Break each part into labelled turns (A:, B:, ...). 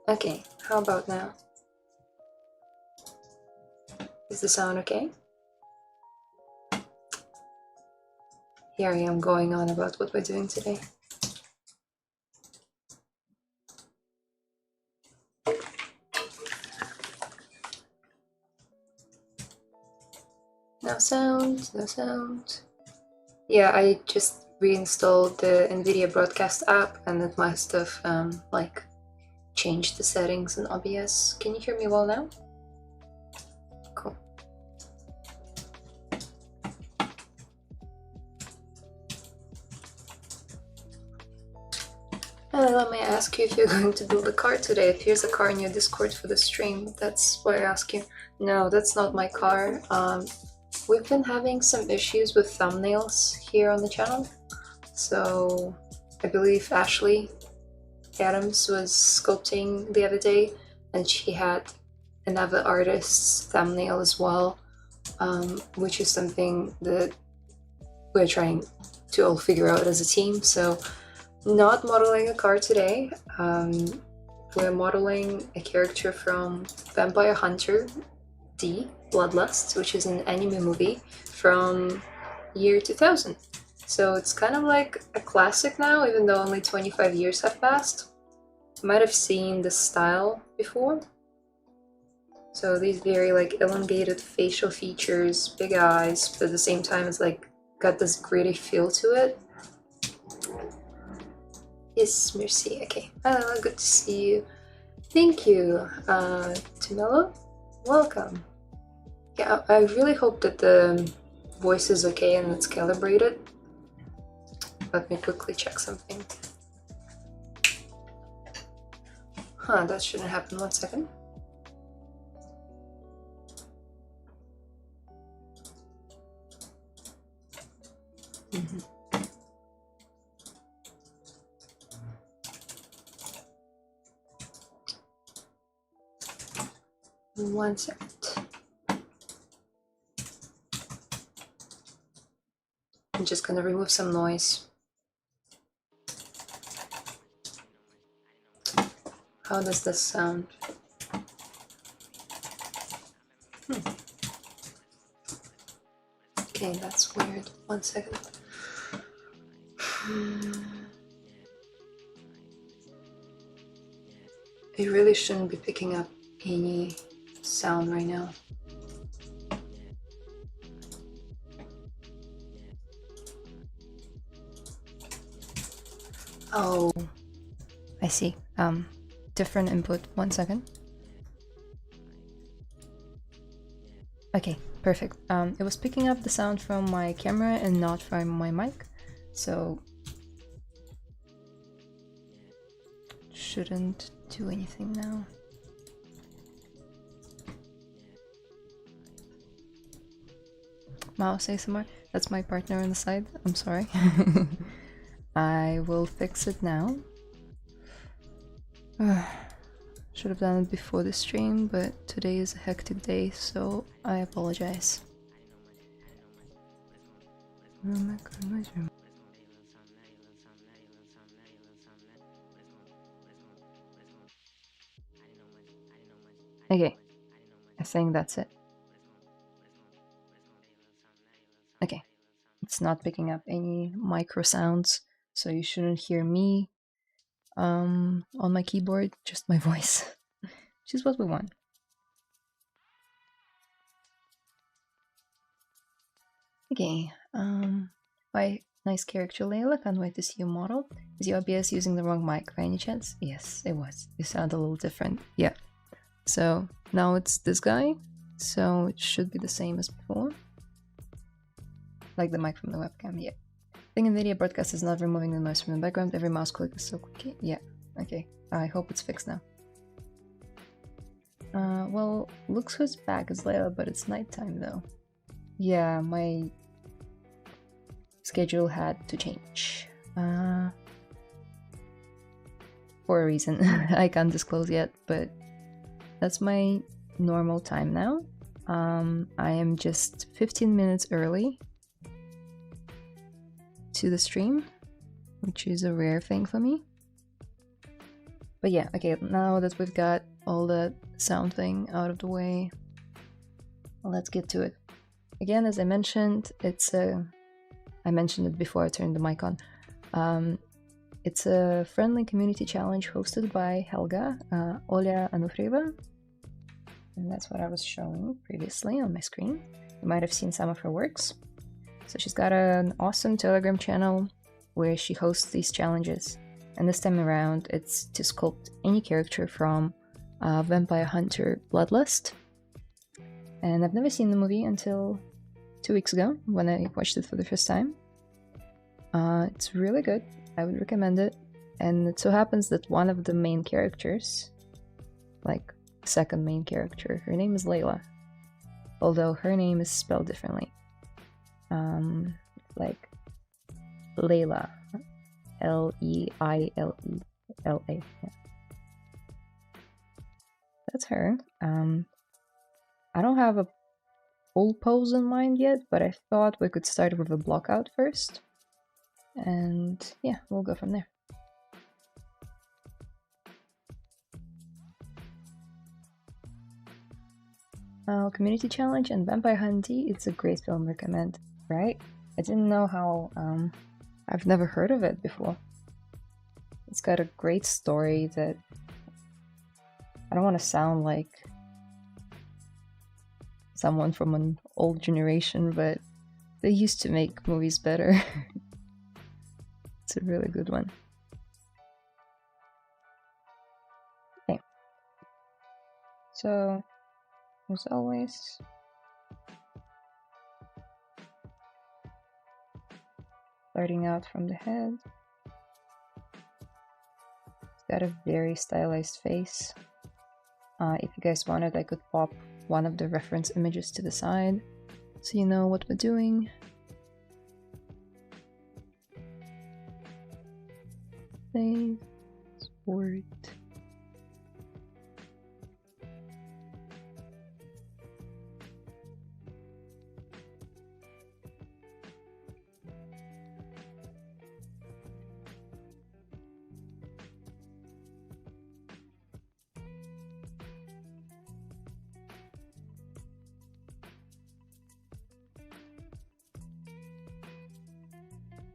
A: Okay, how about now? Is the sound okay? Here I am going on about what we're doing today. No sound, no sound. Yeah, I just reinstalled the NVIDIA Broadcast app and it must have like changed the settings in OBS. Can you hear me well now? Cool. Let me ask you if you're going to build a car today. If here's a car in your Discord for the stream, that's why I ask you. No, that's not my car. We've been having some issues with thumbnails here on the channel. So I believe Ashley Adams was sculpting the other day and she had another artist's thumbnail as well, which is something that we're trying to all figure out as a team. So not modeling a car today. We're modeling a character from Vampire Hunter D, Bloodlust, which is an anime movie from year 2000. So it's kind of like a classic now, even though only 25 years have passed. You might have seen the style before. So these very like elongated facial features, big eyes, but at the same time it's like got this gritty feel to it. Yes, merci. Okay, good to see you. Thank you, Tumelo. Welcome. Yeah, I really hope that the voice is okay and it's calibrated. Let me quickly check something. Huh, that shouldn't happen. 1 second. Mm-hmm. 1 second. I'm just gonna remove some noise. How does this sound? Okay, that's weird. 1 second. It really shouldn't be picking up any sound right now. Oh, I see. Different input. 1 second. Okay, perfect. It was picking up the sound from my camera and not from my mic, so shouldn't do anything now. Mouse ASMR. That's my partner on the side. I'm sorry. I will fix it now. Should have done it before the stream, but today is a hectic day, so I apologize. Okay, I think that's it. Okay, it's not picking up any micro sounds, so you shouldn't hear me on my keyboard, just my voice, which is what we want. Okay, bye. Nice character, Layla. Can't wait to see you model. Is your OBS using the wrong mic by any chance? Yes, it was. You sound a little different. Yeah. So now it's this guy, so it should be the same as before. Like the mic from the webcam, yeah. I think NVIDIA Broadcast is not removing the noise from the background. Every mouse click is so quick. Yeah, okay. I hope it's fixed now. Well, looks who's back is Layla, but it's nighttime though. Yeah, my schedule had to change. For a reason I can't disclose yet, but that's my normal time now. I am just 15 minutes early to the stream, which is a rare thing for me. But yeah, okay, now that we've got all that sound thing out of the way, let's get to it. Again, as I mentioned, I mentioned it before I turned the mic on. It's a friendly community challenge hosted by Helga, Oля Anufrieva, and that's what I was showing previously on my screen. You might have seen some of her works. So she's got an awesome Telegram channel where she hosts these challenges. And this time around, it's to sculpt any character from Vampire Hunter Bloodlust. And I've never seen the movie until 2 weeks ago when I watched it for the first time. It's really good. I would recommend it. And it so happens that one of the main characters, like second main character, her name is Layla. Although her name is spelled differently. Like Layla. Leila. Yeah. That's her. I don't have a full pose in mind yet, but I thought we could start with a blockout first. And yeah, we'll go from there. Community Challenge and Vampire Hunty, it's a great film, recommend, right? I didn't know how, I've never heard of it before. It's got a great story that, I don't want to sound like someone from an old generation, but they used to make movies better. It's a really good one. Okay. So, as always, starting out from the head. It's got a very stylized face. If you guys wanted, I could pop one of the reference images to the side so you know what we're doing. Save, export.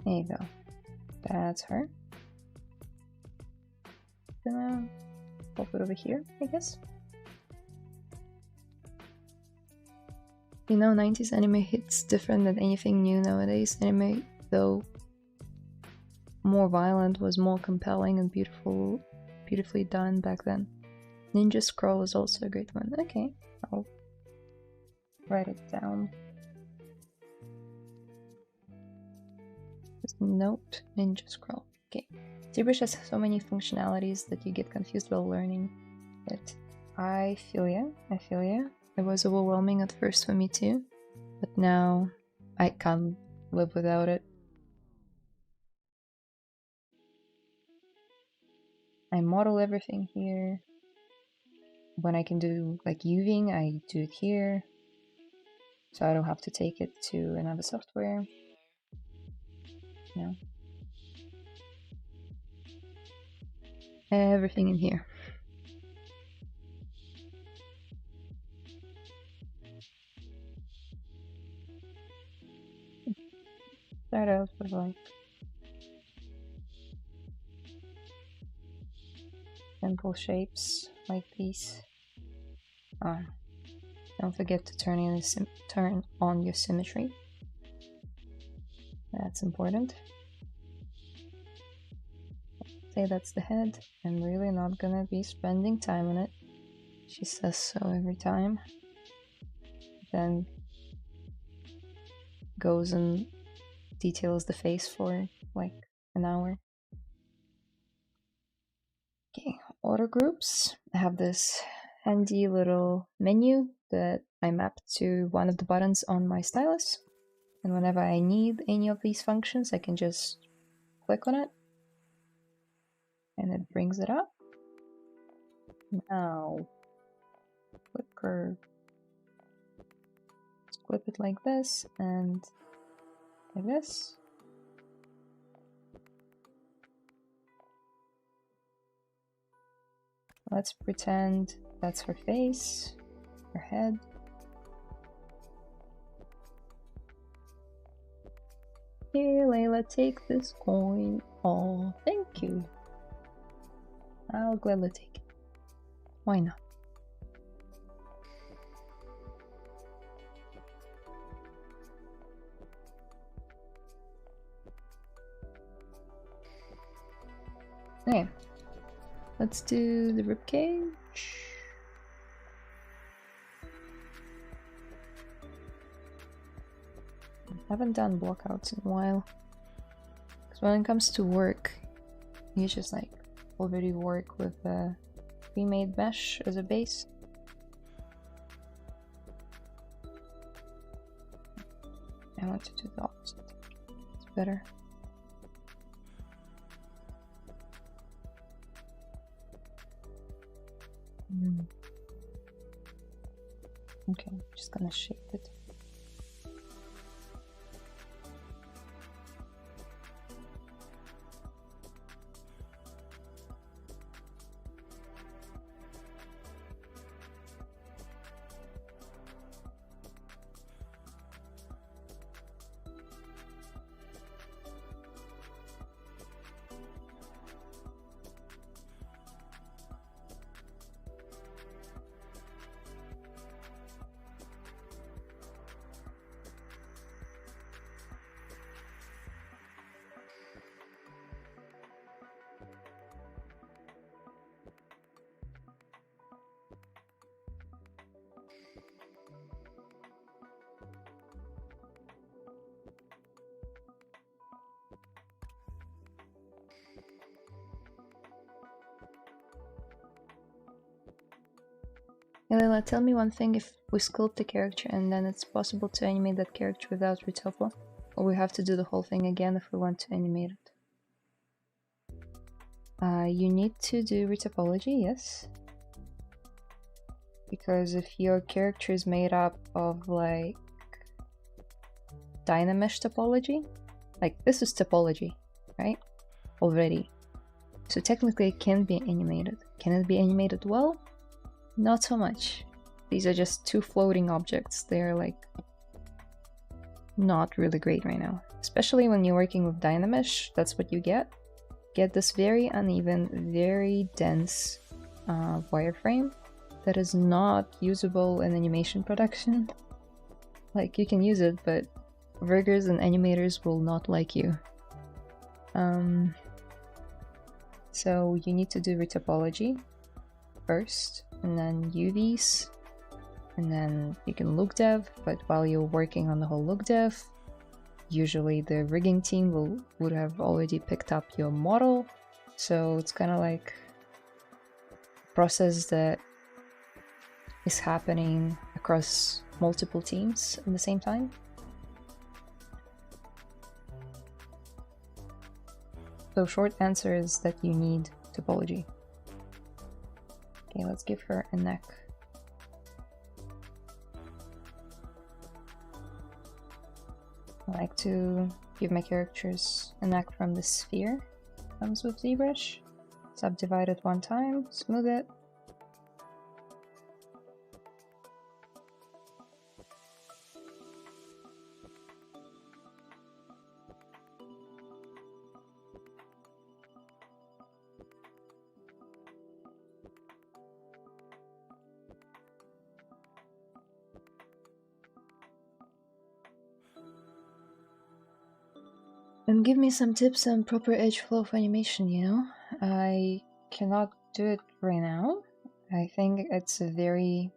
A: There you go. That's her. Gonna pop it over here, I guess. You know, 90s anime hits different than anything new nowadays. Anime, though more violent, was more compelling and beautifully done back then. Ninja Scroll is also a great one. Okay, I'll write it down. Just note Ninja Scroll. Okay. ZBrush has so many functionalities that you get confused while learning it. I feel ya. It was overwhelming at first for me too, but now I can't live without it. I model everything here. When I can do like UVing, I do it here, so I don't have to take it to another software. No. Everything in here. Start out with like simple shapes like these. Don't forget to turn on your symmetry. That's important. Say that's the head. I'm really not gonna be spending time on it. She says so every time. Then goes and details the face for like an hour. Okay, order groups. I have this handy little menu that I map to one of the buttons on my stylus. And whenever I need any of these functions, I can just click on it. And it brings it up. Now, flip curve. Let's flip it like this and like this. Let's pretend that's her face, her head. Here, Layla, take this coin. Oh, thank you. I'll gladly take it. Why not? Okay, let's do the ribcage. I haven't done blockouts in a while. Because when it comes to work, you just like already work with a pre-made mesh as a base. I want to do the opposite. It's better. Okay, I'm just gonna shape it. Layla, tell me one thing, if we sculpt a character and then it's possible to animate that character without retopo, or we have to do the whole thing again if we want to animate it? You need to do retopology, yes. Because if your character is made up of like Dynamesh topology, like this is topology, right? Already. So technically it can be animated. Can it be animated well? Not so much. These are just two floating objects. They're like not really great right now. Especially when you're working with Dynamesh, that's what you get. Get this very uneven, very dense wireframe that is not usable in animation production. Like, you can use it, but riggers and animators will not like you. So you need to do retopology first, and then UVs, and then you can look dev, but while you're working on the whole look dev, usually the rigging team would have already picked up your model, so it's kind of like a process that is happening across multiple teams at the same time. So short answer is that you need topology. Okay, let's give her a neck. I like to give my characters a neck from the sphere. Comes with ZBrush. Subdivide it one time, smooth it. And give me some tips on proper edge flow for animation, you know? I cannot do it right now. I think it's a very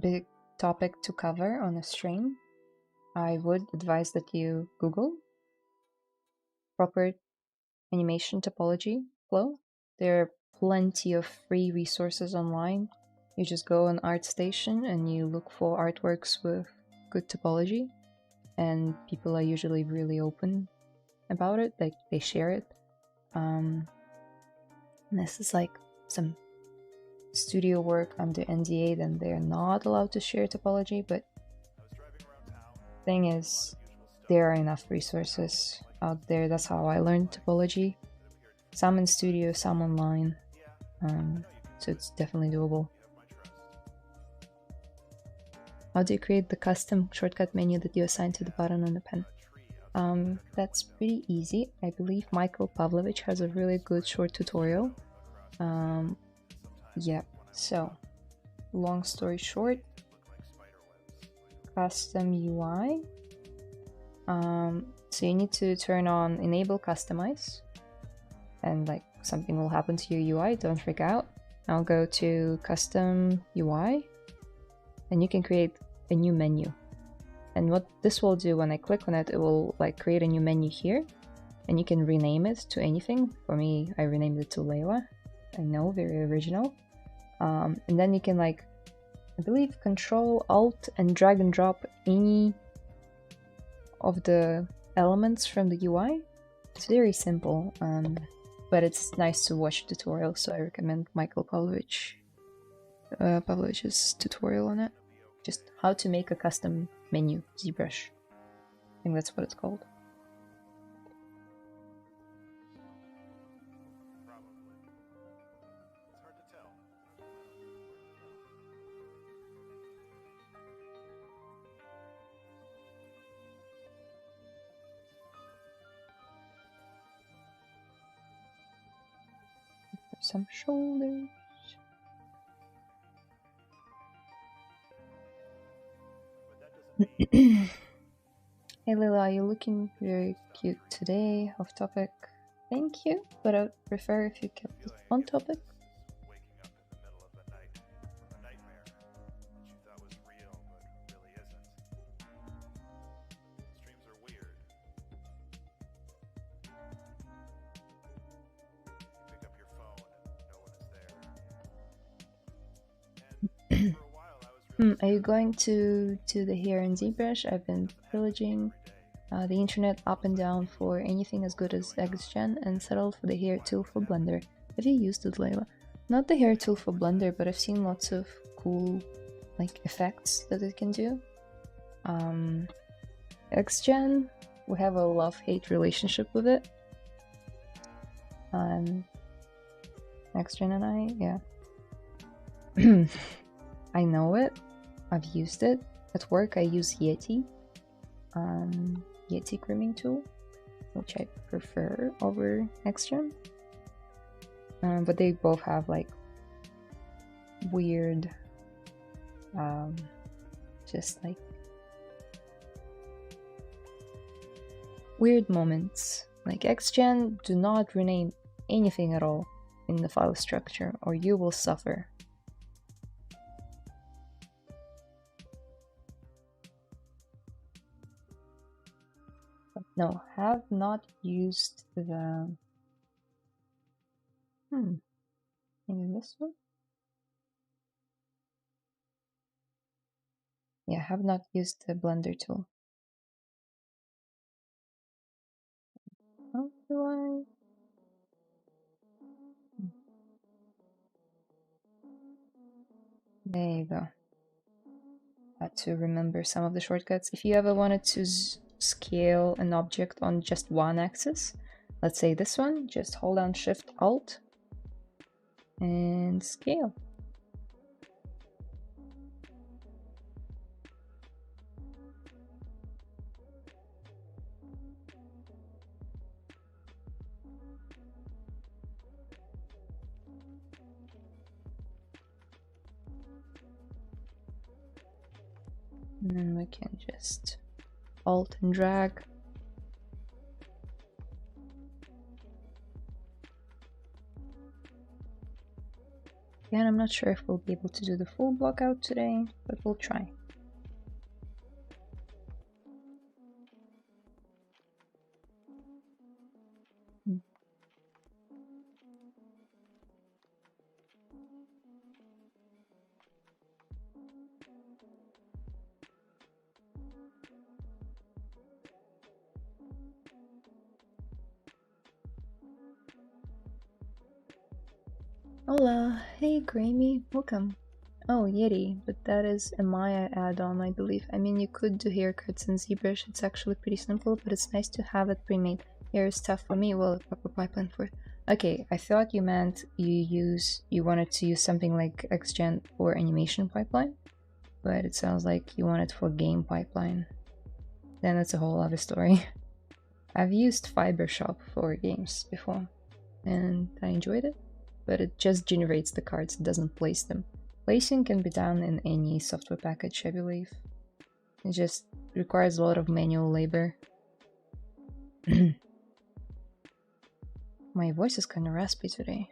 A: big topic to cover on a stream. I would advise that you Google proper animation topology flow. There are plenty of free resources online. You just go on ArtStation and you look for artworks with good topology, and people are usually really open about it, like they share it. This is like some studio work under NDA, then they're not allowed to share topology, but thing is, there are enough resources out there. That's how I learned topology. Some in studio, some online. so it's definitely doable. How do you create the custom shortcut menu that you assign to the button on the pen? That's pretty easy. I believe Michael Pavlovich has a really good short tutorial. Yeah, so long story short, custom UI. So you need to turn on enable customize, and like something will happen to your UI, don't freak out. I'll go to custom UI, and you can create a new menu. And what this will do when I click on it, it will like create a new menu here, and you can rename it to anything. For me, I renamed it to Layla. I know, very original. And then you can like, I believe, Control Alt and drag and drop any of the elements from the UI. It's very simple, but it's nice to watch tutorials, so I recommend Michael Pavlovich's tutorial on it. Just how to make a custom menu, ZBrush. I think that's what it's called. Some shoulders. Hey Layla, you're looking very cute today. Off topic. Thank you, but I'd prefer if you kept it on topic. Are you going to the here in ZBrush? I've been pillaging the internet up and down for anything as good as XGen and settled for the hair tool for Blender. Have you used it, Layla? Not the hair tool for Blender, but I've seen lots of cool like effects that it can do. XGen, we have a love-hate relationship with it. XGen and I, yeah. I know it. I've used it. At work I use Yeti. Yeti grooming tool, which I prefer over XGen. But they both have like weird, just like weird moments. Like XGen, do not rename anything at all in the file structure or you will suffer. No, have not used the... maybe this one? Yeah, have not used the Blender tool. How do I... There you go. Had to remember some of the shortcuts. If you ever wanted to scale an object on just one axis, let's say this one, just hold down Shift Alt and scale. And then we can just Alt and drag. Again, I'm not sure if we'll be able to do the full blockout today, but we'll try. Hola, hey Grammy, welcome. Oh, Yeti, but that is a Maya add-on, I believe. I mean, you could do haircuts in ZBrush, it's actually pretty simple, but it's nice to have it pre-made. Hair is tough for me, well, a proper pipeline for it. Okay, I thought you meant you wanted to use something like XGen for animation pipeline, but it sounds like you want it for game pipeline. Then it's a whole other story. I've used Photoshop for games before, and I enjoyed it, but it just generates the cards, it doesn't place them. Placing can be done in any software package, I believe. It just requires a lot of manual labor. My voice is kind of raspy today.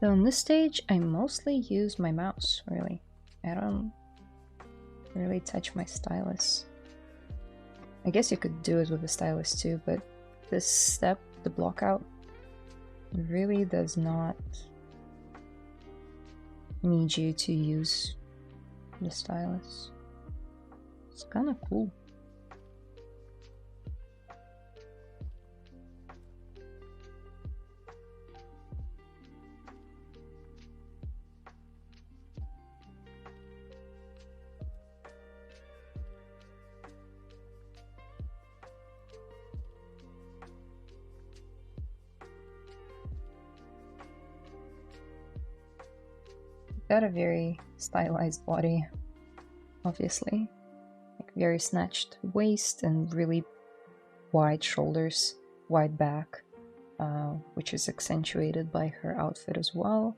A: So on this stage, I mostly use my mouse, really. I don't really touch my stylus. I guess you could do it with the stylus too, but this step, the blockout, really does not need you to use the stylus. It's kind of cool. Got a very stylized body, obviously. Like very snatched waist and really wide shoulders, wide back, which is accentuated by her outfit as well.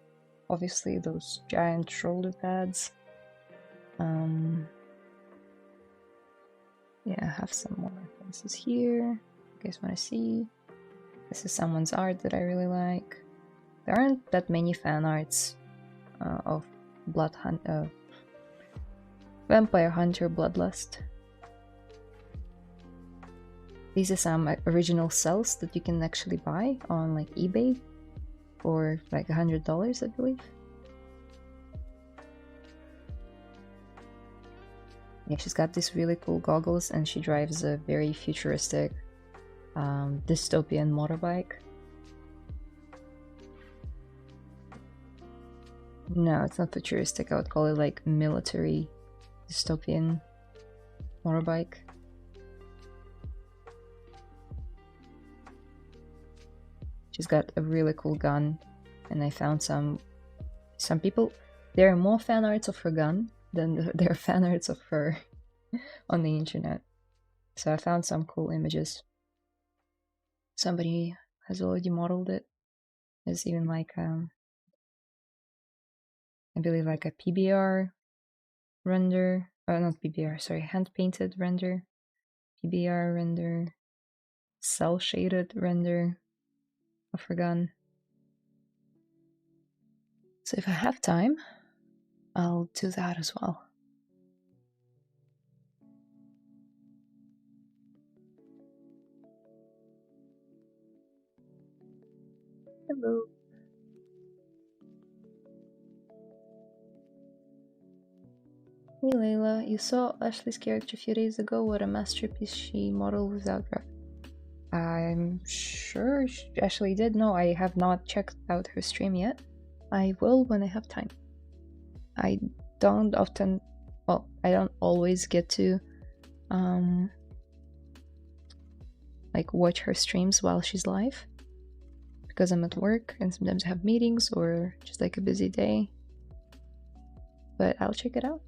A: Obviously, those giant shoulder pads. Yeah, I have some more references here. You guys want to see? This is someone's art that I really like. There aren't that many fan arts of Vampire Hunter Bloodlust. These are some original cells that you can actually buy on like eBay for like $100, I believe. Yeah, she's got these really cool goggles and she drives a very futuristic dystopian motorbike. No, it's not futuristic. I would call it like military dystopian motorbike. She's got a really cool gun, and I found some people. There are more fan arts of her gun than there are fan arts of her on the internet. So I found some cool images. Somebody has already modeled it. There's even like I believe like a PBR render. Oh, not PBR, sorry, hand painted render, PBR render, cell shaded render of her gun. So if I have time, I'll do that as well. Hello. Hey Layla, you saw Ashley's character a few days ago. What a masterpiece she modeled without graph. I'm sure Ashley did. No, I have not checked out her stream yet. I will when I have time. I don't often, well, I don't always get to like watch her streams while she's live because I'm at work and sometimes I have meetings or just like a busy day. But I'll check it out.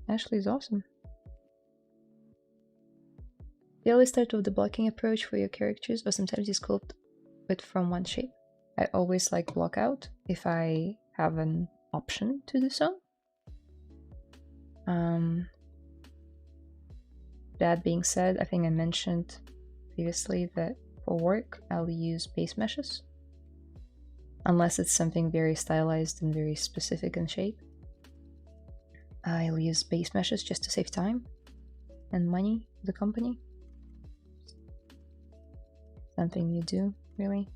A: Ashley's awesome. You always start with the blocking approach for your characters, or sometimes you sculpt it from one shape. I always like blockout if I have an option to do so. That being said, I think I mentioned previously that for work I'll use base meshes. unless it's something very stylized and very specific in shape. I'll use base meshes just to save time and money for the company. Something you do, really.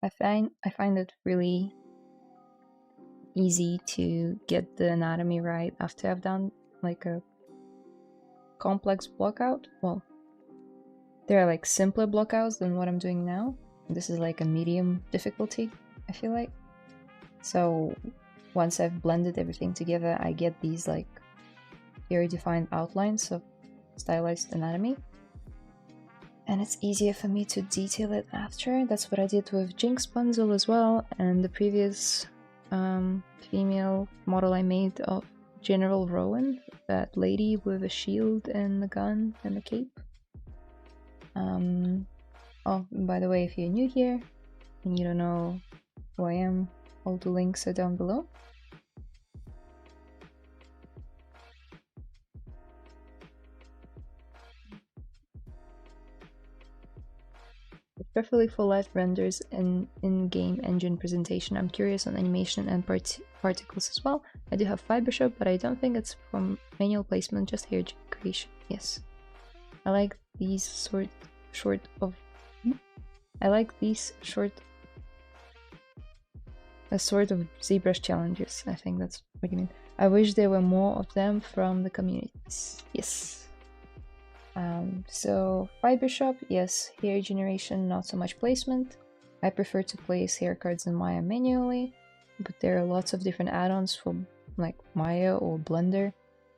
A: I find it really easy to get the anatomy right after I've done like a complex blockout. Well, there are like simpler blockouts than what I'm doing now. This is like a medium difficulty, I feel like. So once I've blended everything together, I get these like very defined outlines of stylized anatomy. And it's easier for me to detail it after. That's what I did with Jinx Bundle as well, and the previous female model I made of General Rowan, that lady with a shield and a gun and a cape. Oh, by the way, if you're new here and you don't know who I am, all the links are down below. Preferably for live renders and in-game engine presentation. I'm curious on animation and particles as well. I do have Fibershop, but I don't think it's from manual placement, just hair creation. Yes. I like these short of ZBrush challenges. I think that's what you mean. I wish there were more of them from the communities. Yes. So Fibershop, yes. Hair generation, not so much placement. I prefer to place hair cards in Maya manually, but there are lots of different add-ons for like Maya or Blender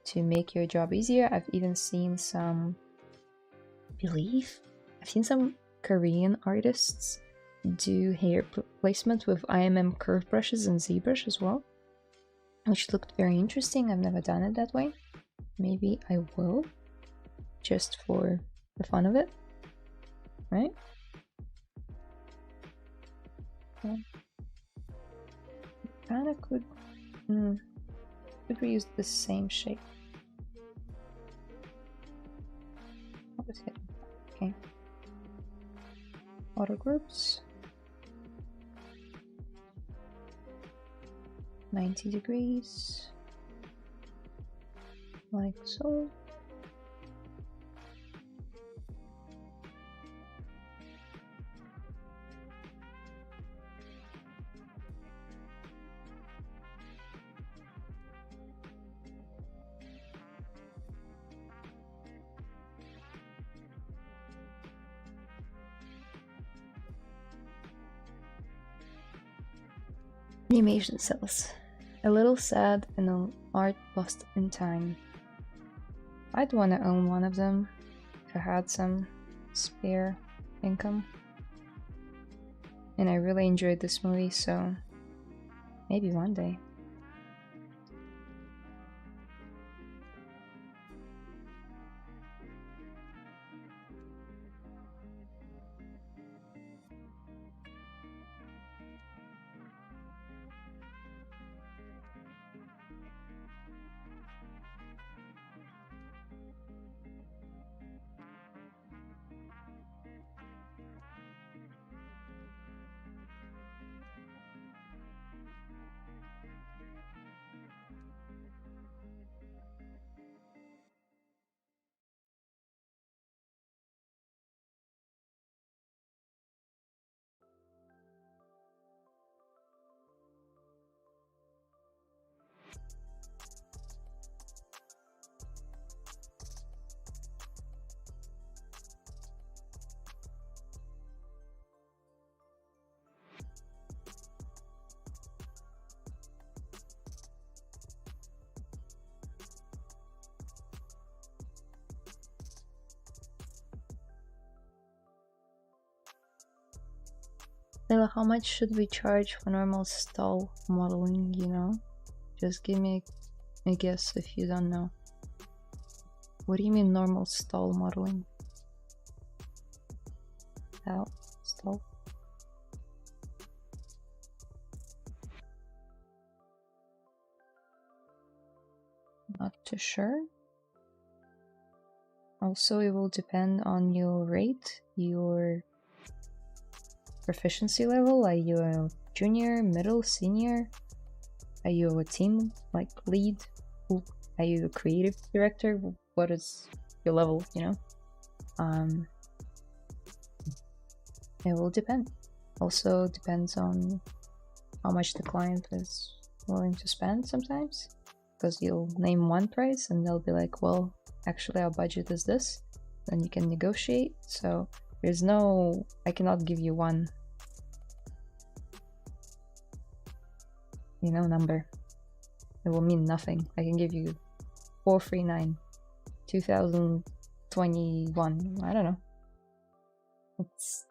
A: to make your job easier. I've even seen some, I've seen some Korean artists do hair placement with IMM curve brushes and ZBrush as well, which looked very interesting. I've never done it that way. Maybe I will, just for the fun of it, right? Yeah. Kinda could reuse the same shape. Okay. Auto groups. 90 degrees. Like so. Animation cells. A little sad and an art lost in time. I'd want to own one of them if I had some spare income. And I really enjoyed this movie, so maybe one day. Layla, how much should we charge for normal stall modeling, you know? Just give me a guess if you don't know. What do you mean normal stall modeling? How? Stall? Not too sure. Also, it will depend on your rate, your proficiency level. Are you a junior, middle, senior? Are you a team like lead? Are you a creative director? What is your level, you know? It will depend. Also depends on how much the client is willing to spend sometimes, because you'll name one price and they'll be like, well, actually our budget is this, then you can negotiate. So there's no, I cannot give you one, you know, number. It will mean nothing. I can give you 439 2021. I don't know. It's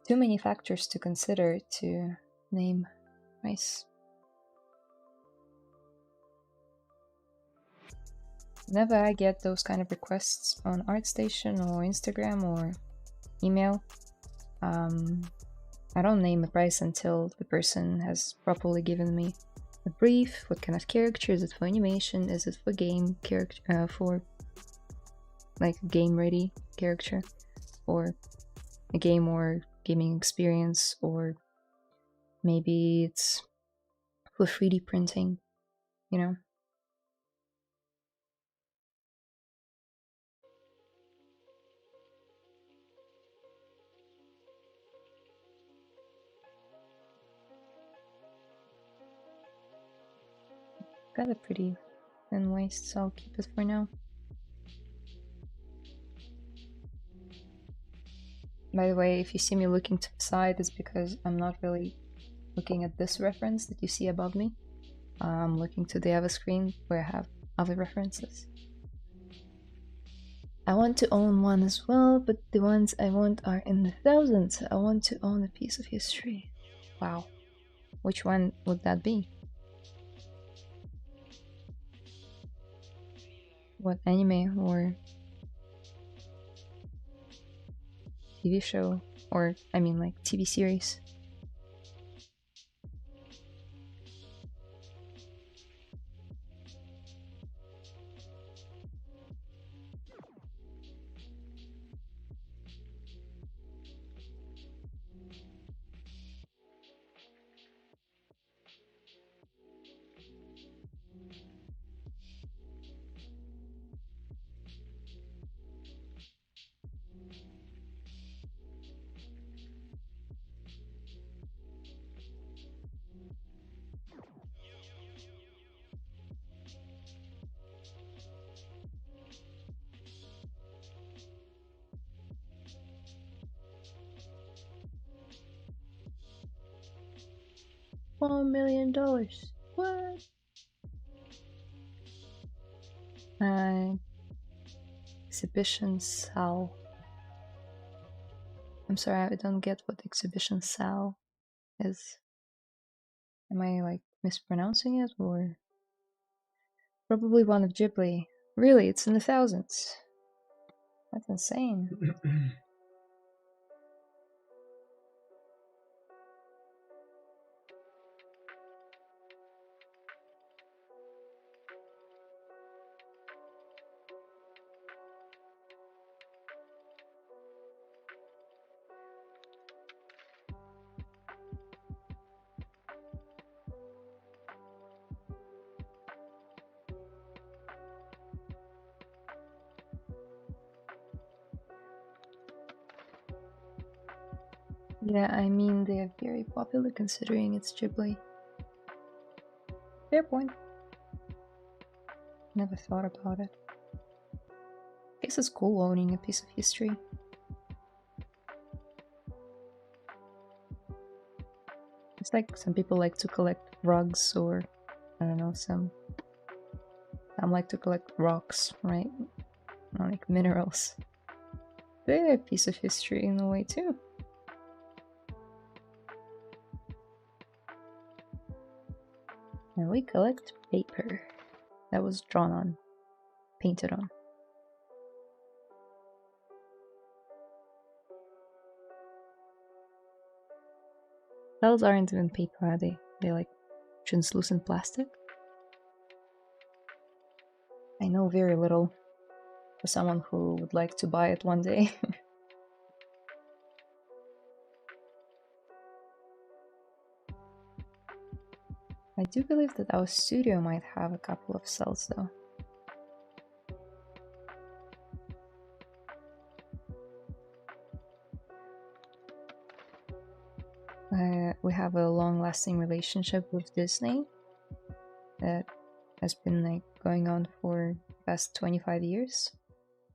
A: too many factors to consider to name price. Whenever I get those kind of requests on ArtStation or Instagram or email, I don't name a price until the person has properly given me a brief. What kind of character? Is it for animation? Is it for game character? For like game ready character, or a game or gaming experience, or maybe it's for 3D printing, you know? Got a pretty thin waist, so I'll keep it for now. By the way, if you see me looking to the side, it's because I'm not really looking at this reference that you see above me. I'm looking to the other screen where I have other references. I want to own one as well, but the ones I want are in the thousands. I want to own a piece of history. Wow. Which one would that be? What anime or TV show? Or, I mean, like TV series? $1 million. What? Exhibition Sal. I'm sorry, I don't get what exhibition Sal is. Am I like mispronouncing it, or probably one of Ghibli? Really, it's in the thousands. That's insane. Yeah, I mean, they're very popular considering it's Ghibli. Fair point. Never thought about it. I guess it's cool owning a piece of history. It's like some people like to collect rugs, or I don't know, some like to collect rocks, right? Not like minerals. They're a piece of history in a way too. And we collect paper that was drawn on, painted on. Cells aren't even paper, are they? They're like translucent plastic. I know very little for someone who would like to buy it one day. I do believe that our studio might have a couple of cells though. We have a long-lasting relationship with Disney that has been like going on for the past 25 years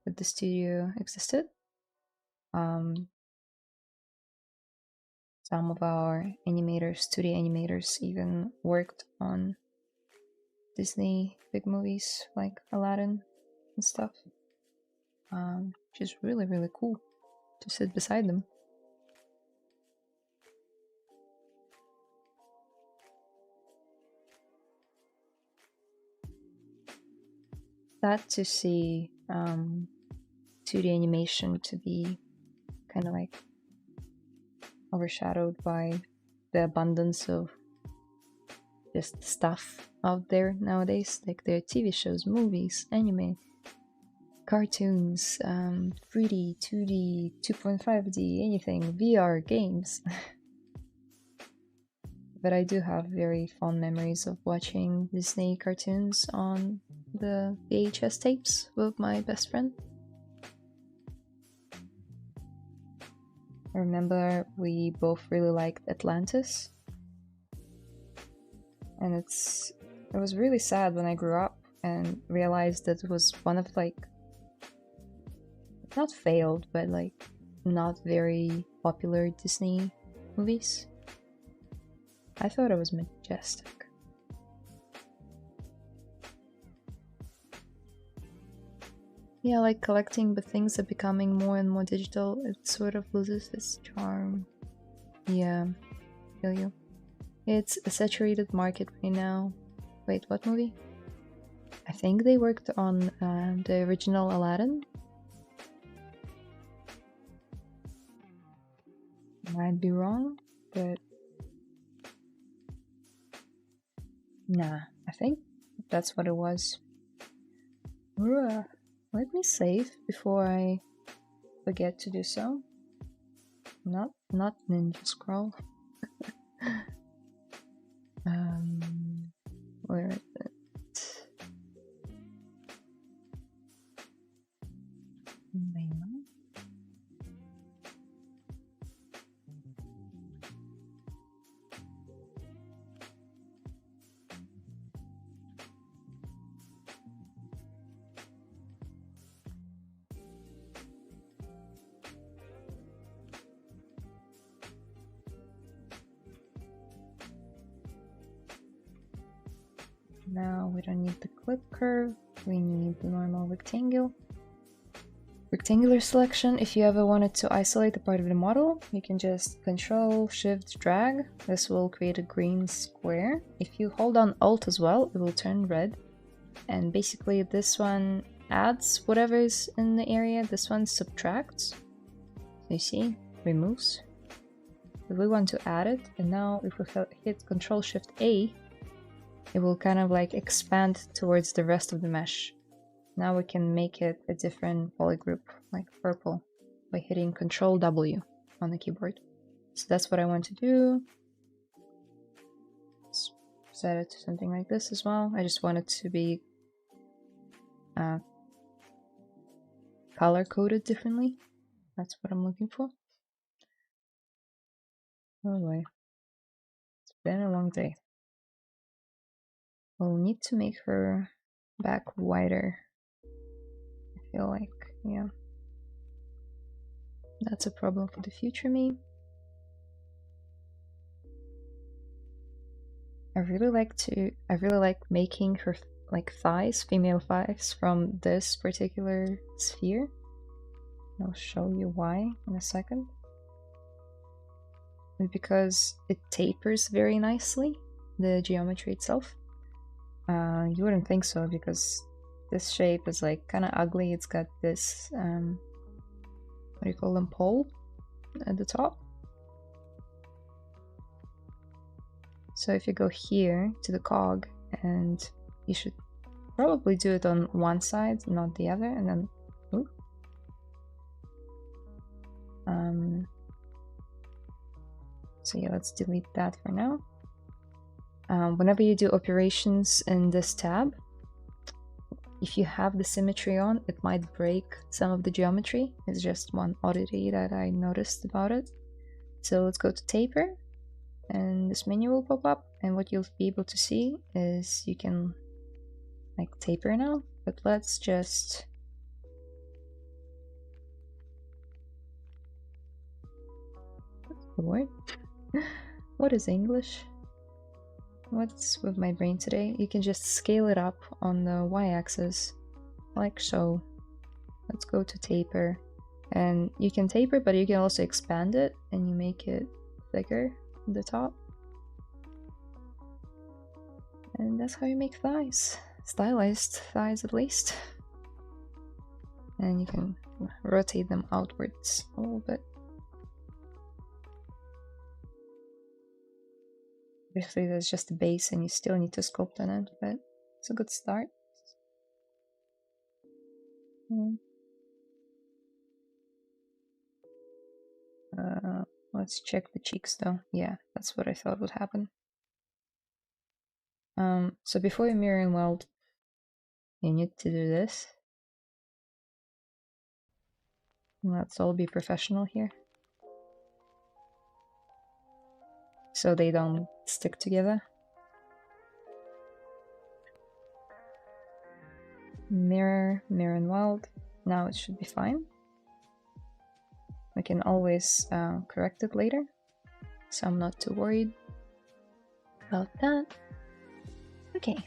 A: that the studio existed. Some of our animators, studio animators, even worked on Disney big movies like Aladdin and stuff. Which is really, really cool to sit beside them. Sad to see 2D animation to be kind of like overshadowed by the abundance of just stuff out there nowadays, like their TV shows, movies, anime, cartoons, 3D, 2D, 2.5D, anything, VR, games. But I do have very fond memories of watching Disney cartoons on the VHS tapes with my best friend. I remember we both really liked Atlantis. And it was really sad when I grew up and realized that it was one of like, not failed, but like not very popular Disney movies. I thought it was majestic. Yeah, like collecting, but things are becoming more and more digital. It sort of loses its charm. Yeah, I feel you. It's a saturated market right now. Wait, what movie? I think they worked on the original Aladdin. Might be wrong, but nah, I think that's what it was. Let me save before I forget to do so. Not Ninja Scroll. Where is it? Layla. Now we don't need the clip curve, we need the normal rectangular selection. If you ever wanted to isolate a part of the model, you can just Control Shift drag. This will create a green square. If you hold down Alt as well, it will turn red. And basically this one adds whatever is in the area, this one subtracts. So you see, removes. But we want to add it, and now if we hit Control Shift A, it will kind of like expand towards the rest of the mesh. Now we can make it a different polygroup, like purple, by hitting Control W on the keyboard. So that's what I want to do. Let's set it to something like this as well. I just want it to be color coded differently. That's what I'm looking for. Oh boy, it's been a long day. We'll need to make her back wider. I feel like, yeah. That's a problem for the future me. I really like making her like thighs, female thighs, from this particular sphere. I'll show you why in a second. And because it tapers very nicely, the geometry itself. You wouldn't think so because this shape is like kind of ugly. It's got this, what do you call them, pole at the top. So if you go here to the cog, and you should probably do it on one side, not the other, and then ooh. So yeah, let's delete that for now. Whenever you do operations in this tab, if you have the symmetry on, it might break some of the geometry. It's just one oddity that I noticed about it. So let's go to taper, and this menu will pop up, and what you'll be able to see is you can like taper now, but let's just what? What is English? What's with my brain today? You can just scale it up on the y-axis, like so. Let's go to taper. And you can taper, but you can also expand it, and you make it thicker at the top. And that's how you make thighs. Stylized thighs, at least. And you can rotate them outwards a little bit. Obviously, there's just a base, and you still need to sculpt on it, but it's a good start. Let's check the cheeks, though. Yeah, that's what I thought would happen. So before you mirror and weld, you need to do this. Let's all be professional here, so they don't stick together. Mirror, mirror and weld. Now it should be fine. We can always correct it later, so I'm not too worried about that. Okay.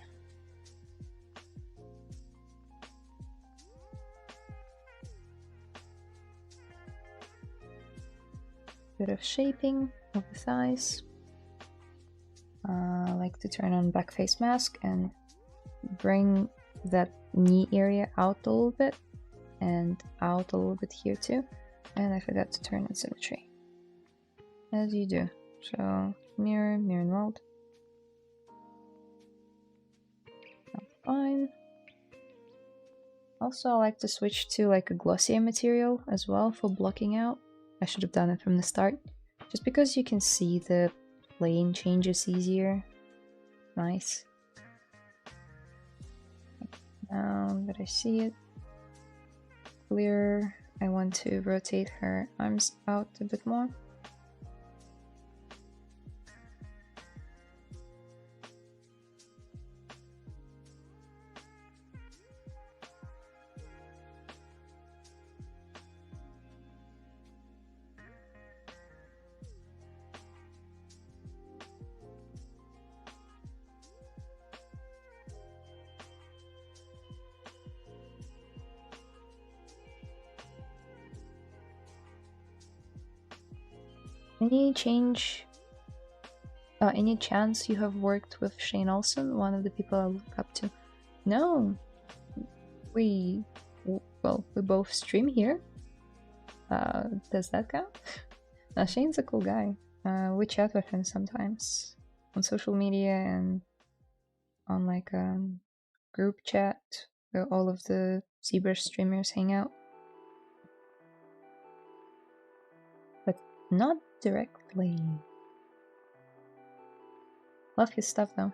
A: Bit of shaping of the thighs. I like to turn on back face mask and bring that knee area out a little bit, and out a little bit here too. And I forgot to turn on symmetry, as you do. So mirror, mirror and weld. That's fine. Also, I like to switch to like a glossier material as well for blocking out. I should have done it from the start, just because you can see the plane changes easier. Nice. Now that I see it clearer, I want to rotate her arms out a bit more. Any chance you have worked with Shane Olsen, one of the people I look up to? No, we both stream here. Does that count? Shane's a cool guy. We chat with him sometimes on social media and on like group chat where all of the ZBrush streamers hang out. But not directly. Love his stuff though.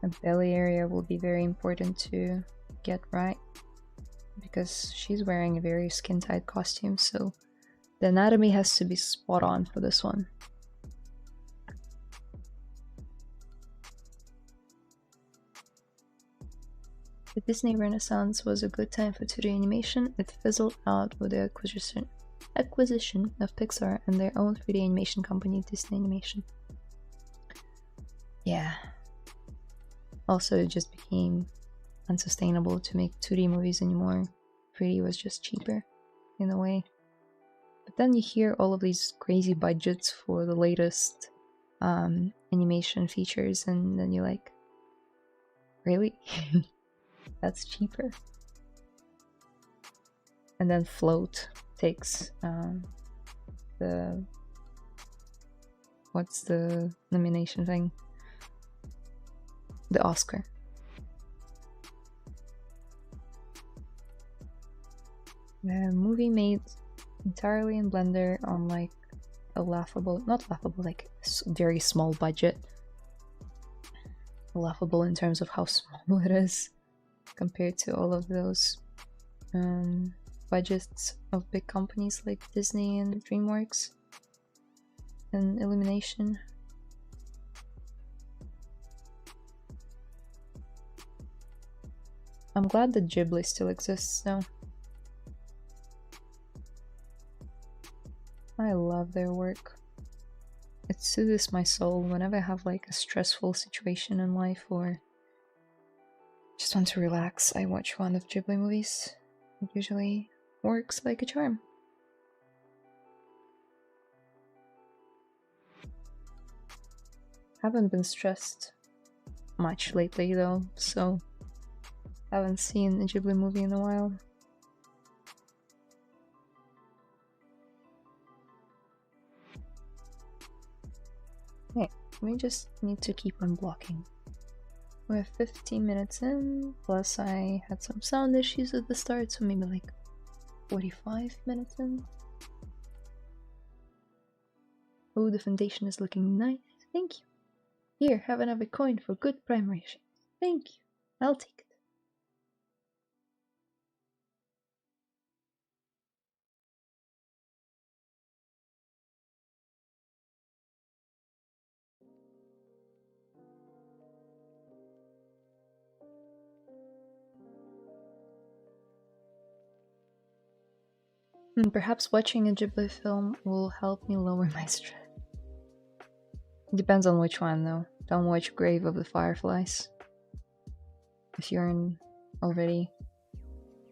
A: The belly area will be very important to get right, because she's wearing a very skin-tight costume, so the anatomy has to be spot on for this one. The Disney Renaissance was a good time for 2D animation. It fizzled out with the acquisition of Pixar and their own 3D animation company, Disney Animation. Yeah. Also, it just became unsustainable to make 2D movies anymore. 3D was just cheaper, in a way. But then you hear all of these crazy budgets for the latest animation features, and then you're like, really? That's cheaper. And then Float takes the... what's the nomination thing? The Oscar. The movie made entirely in Blender on like a laughable, not laughable, like very small budget. Laughable in terms of how small it is compared to all of those budgets of big companies like Disney and DreamWorks and Illumination. I'm glad that Ghibli still exists though. I love their work. It soothes my soul whenever I have like a stressful situation in life or just want to relax. I watch one of Ghibli movies. It usually works like a charm. Haven't been stressed much lately though, so haven't seen a Ghibli movie in a while. Okay, we just need to keep on blocking. We're 15 minutes in, plus I had some sound issues at the start, so maybe like 45 minutes in. Oh, the foundation is looking nice. Thank you. Here, have another coin for good primary shades. Thank you. I'll take it. Perhaps watching a Ghibli film will help me lower my stress. Depends on which one though. Don't watch Grave of the Fireflies. If you're in already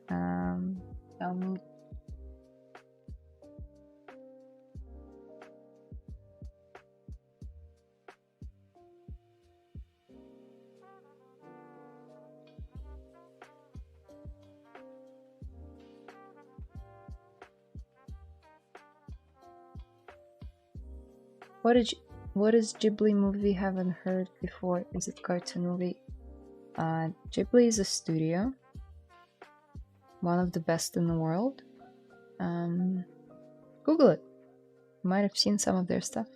A: down mood. What is Ghibli movie haven't heard before? Is it cartoon movie? Ghibli is a studio. One of the best in the world. Google it. You might have seen some of their stuff.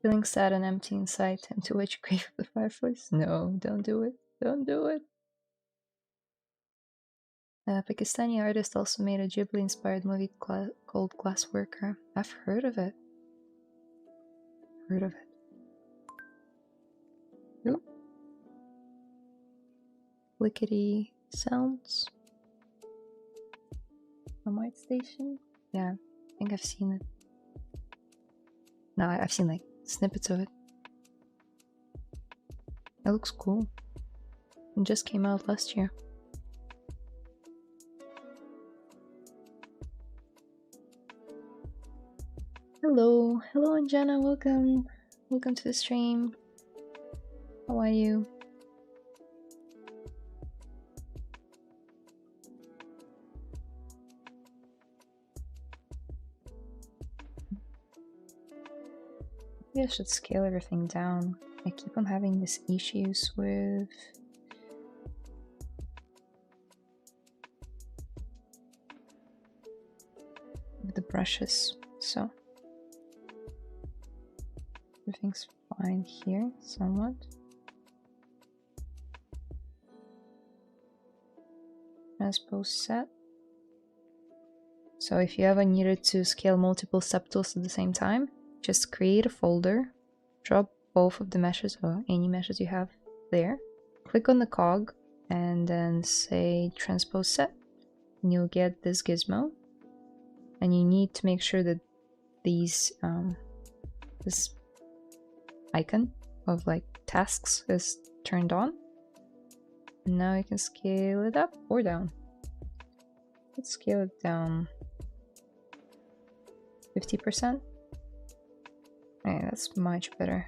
A: Feeling sad and empty inside, time to watch Grave of the Fireflies? No, don't do it. Don't do it. A Pakistani artist also made a Ghibli-inspired movie called Glassworker. I've heard of it. Ooh. Clickety sounds. A White Station? Yeah, I think I've seen it. No, I've seen like snippets of it. It looks cool. It just came out last year. Hello, hello Anjana, welcome. Welcome to the stream. How are you? Maybe I should scale everything down. I keep on having these issues with the brushes, so everything's fine here, somewhat. Transpose set. So if you ever needed to scale multiple subtools at the same time, just create a folder, drop both of the meshes or any meshes you have there, click on the cog, and then say transpose set, and you'll get this gizmo. And you need to make sure that these this icon of like tasks is turned on. And now you can scale it up or down. Let's scale it down 50%. Okay, that's much better.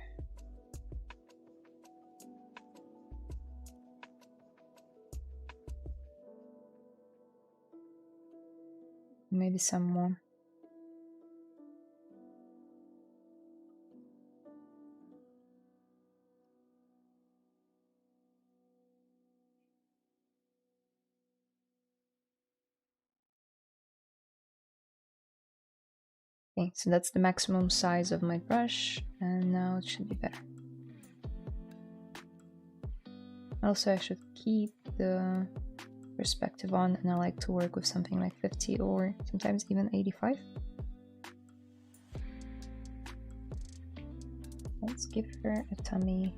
A: Maybe some more. Okay, so that's the maximum size of my brush, and now it should be better. Also, I should keep the perspective on, and I like to work with something like 50 or sometimes even 85. Let's give her a tummy.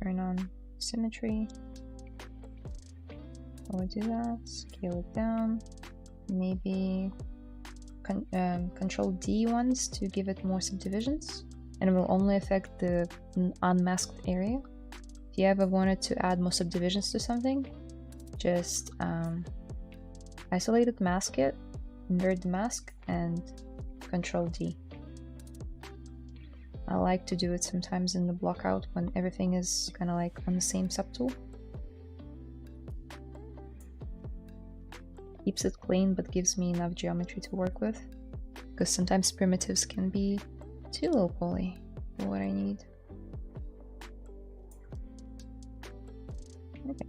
A: Turn on symmetry. We'll do that, scale it down, maybe Control D ones to give it more subdivisions, and it will only affect the unmasked area. If you ever wanted to add more subdivisions to something, just isolate it, mask it, invert the mask, and Control D. I like to do it sometimes in the blockout when everything is kind of like on the same subtool. Keeps it clean but gives me enough geometry to work with, because sometimes primitives can be too low poly for what I need. Okay.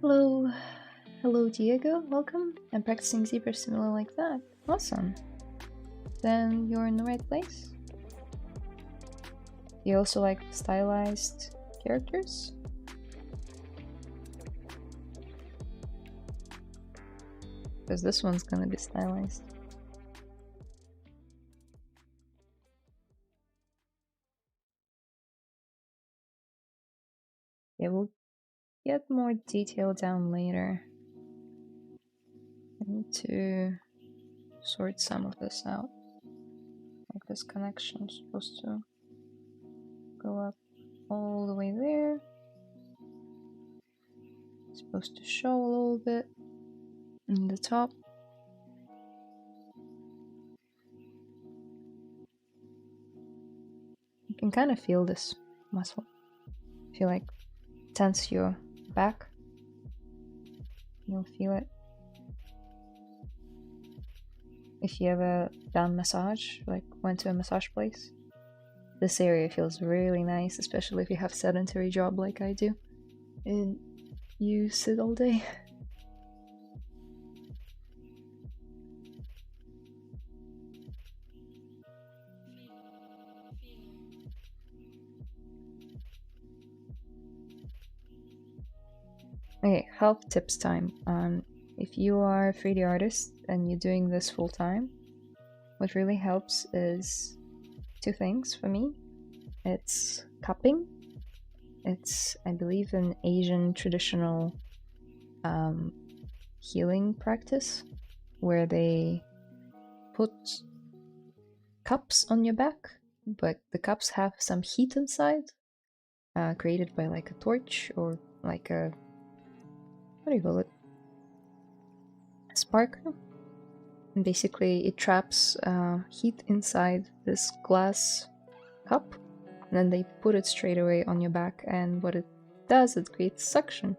A: Hello, hello Diego, welcome. I'm practicing ZBrush similar like that. Awesome. Then you're in the right place. You also like stylized characters? Because this one's gonna be stylized. Yeah, we'll get more detail down later. I need to sort some of this out. Like this connection is supposed to go up all the way there. It's supposed to show a little bit in the top. You can kind of feel this muscle. If you like tense your back, you'll feel it. If you ever done massage, like went to a massage place, this area feels really nice, especially if you have a sedentary job like I do and you sit all day. Okay, health tips time. If you are a 3D artist and you're doing this full time, what really helps is two things for me. It's cupping. It's, I believe, an Asian traditional healing practice where they put cups on your back, but the cups have some heat inside, created by like a torch or like a, what do you call it? A sparker. And basically it traps heat inside this glass cup, and then they put it straight away on your back, and what it does, it creates suction.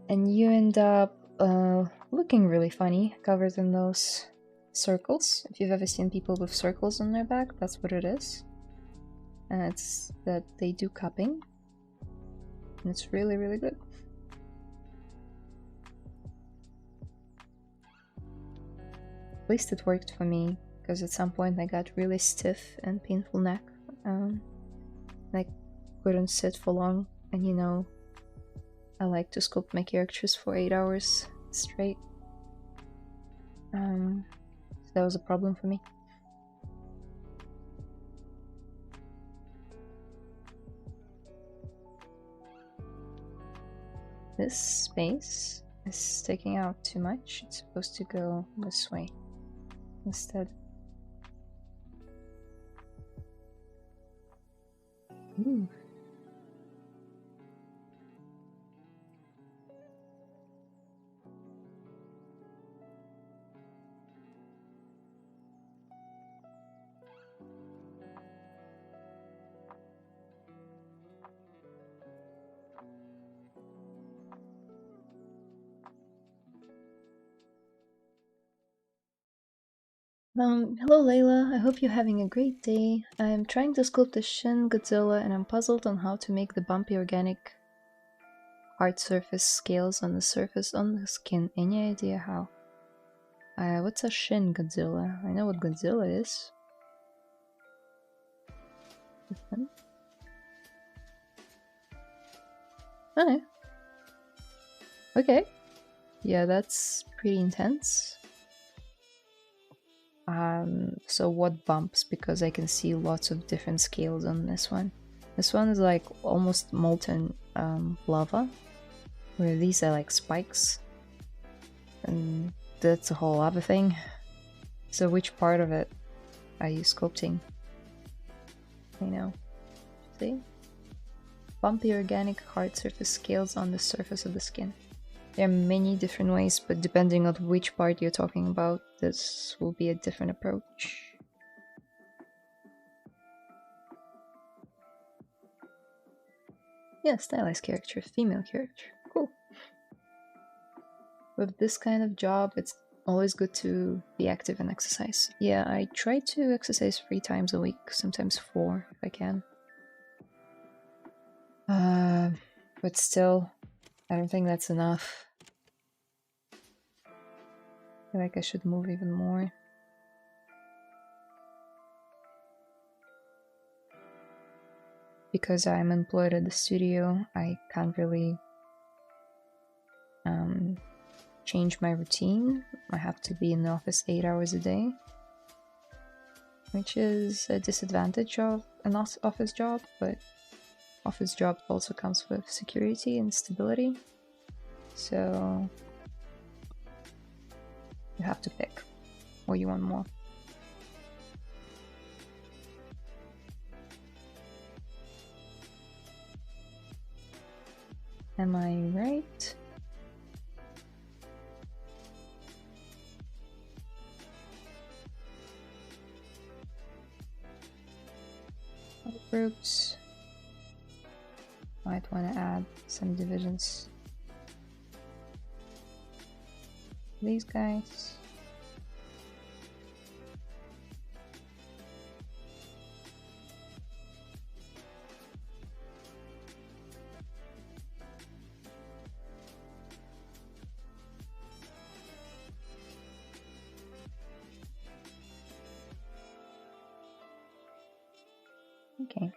A: And you end up looking really funny, covered in those circles. If you've ever seen people with circles on their back, that's what it is. And it's that they do cupping. And it's really, really good. At least it worked for me, because at some point I got really stiff and painful neck. I couldn't sit for long, and you know, I like to sculpt my characters for 8 hours straight. So that was a problem for me. This space is sticking out too much. It's supposed to go this way instead. Ooh. Hello Layla, I hope you're having a great day. I'm trying to sculpt a Shin Godzilla and I'm puzzled on how to make the bumpy organic hard surface scales on the surface on the skin. Any idea how? What's a Shin Godzilla? I know what Godzilla is. Okay. Okay. Yeah, that's pretty intense. So what bumps? Because I can see lots of different scales on this one. This one is like almost molten lava, where these are like spikes. And that's a whole other thing. So which part of it are you sculpting? I know. See? Bumpy organic hard surface scales on the surface of the skin. There are many different ways, but depending on which part you're talking about, this will be a different approach. Yeah, stylized character, female character. Cool. With this kind of job, it's always good to be active and exercise. Yeah, I try to exercise 3 times a week, sometimes 4 if I can. But still, I don't think that's enough. I feel like I should move even more. Because I'm employed at the studio, I can't really change my routine. I have to be in the office 8 hours a day, which is a disadvantage of an office job, but office job also comes with security and stability, so you have to pick, or you want more. Am I right? Other groups. Might want to add some divisions. These guys. Okay.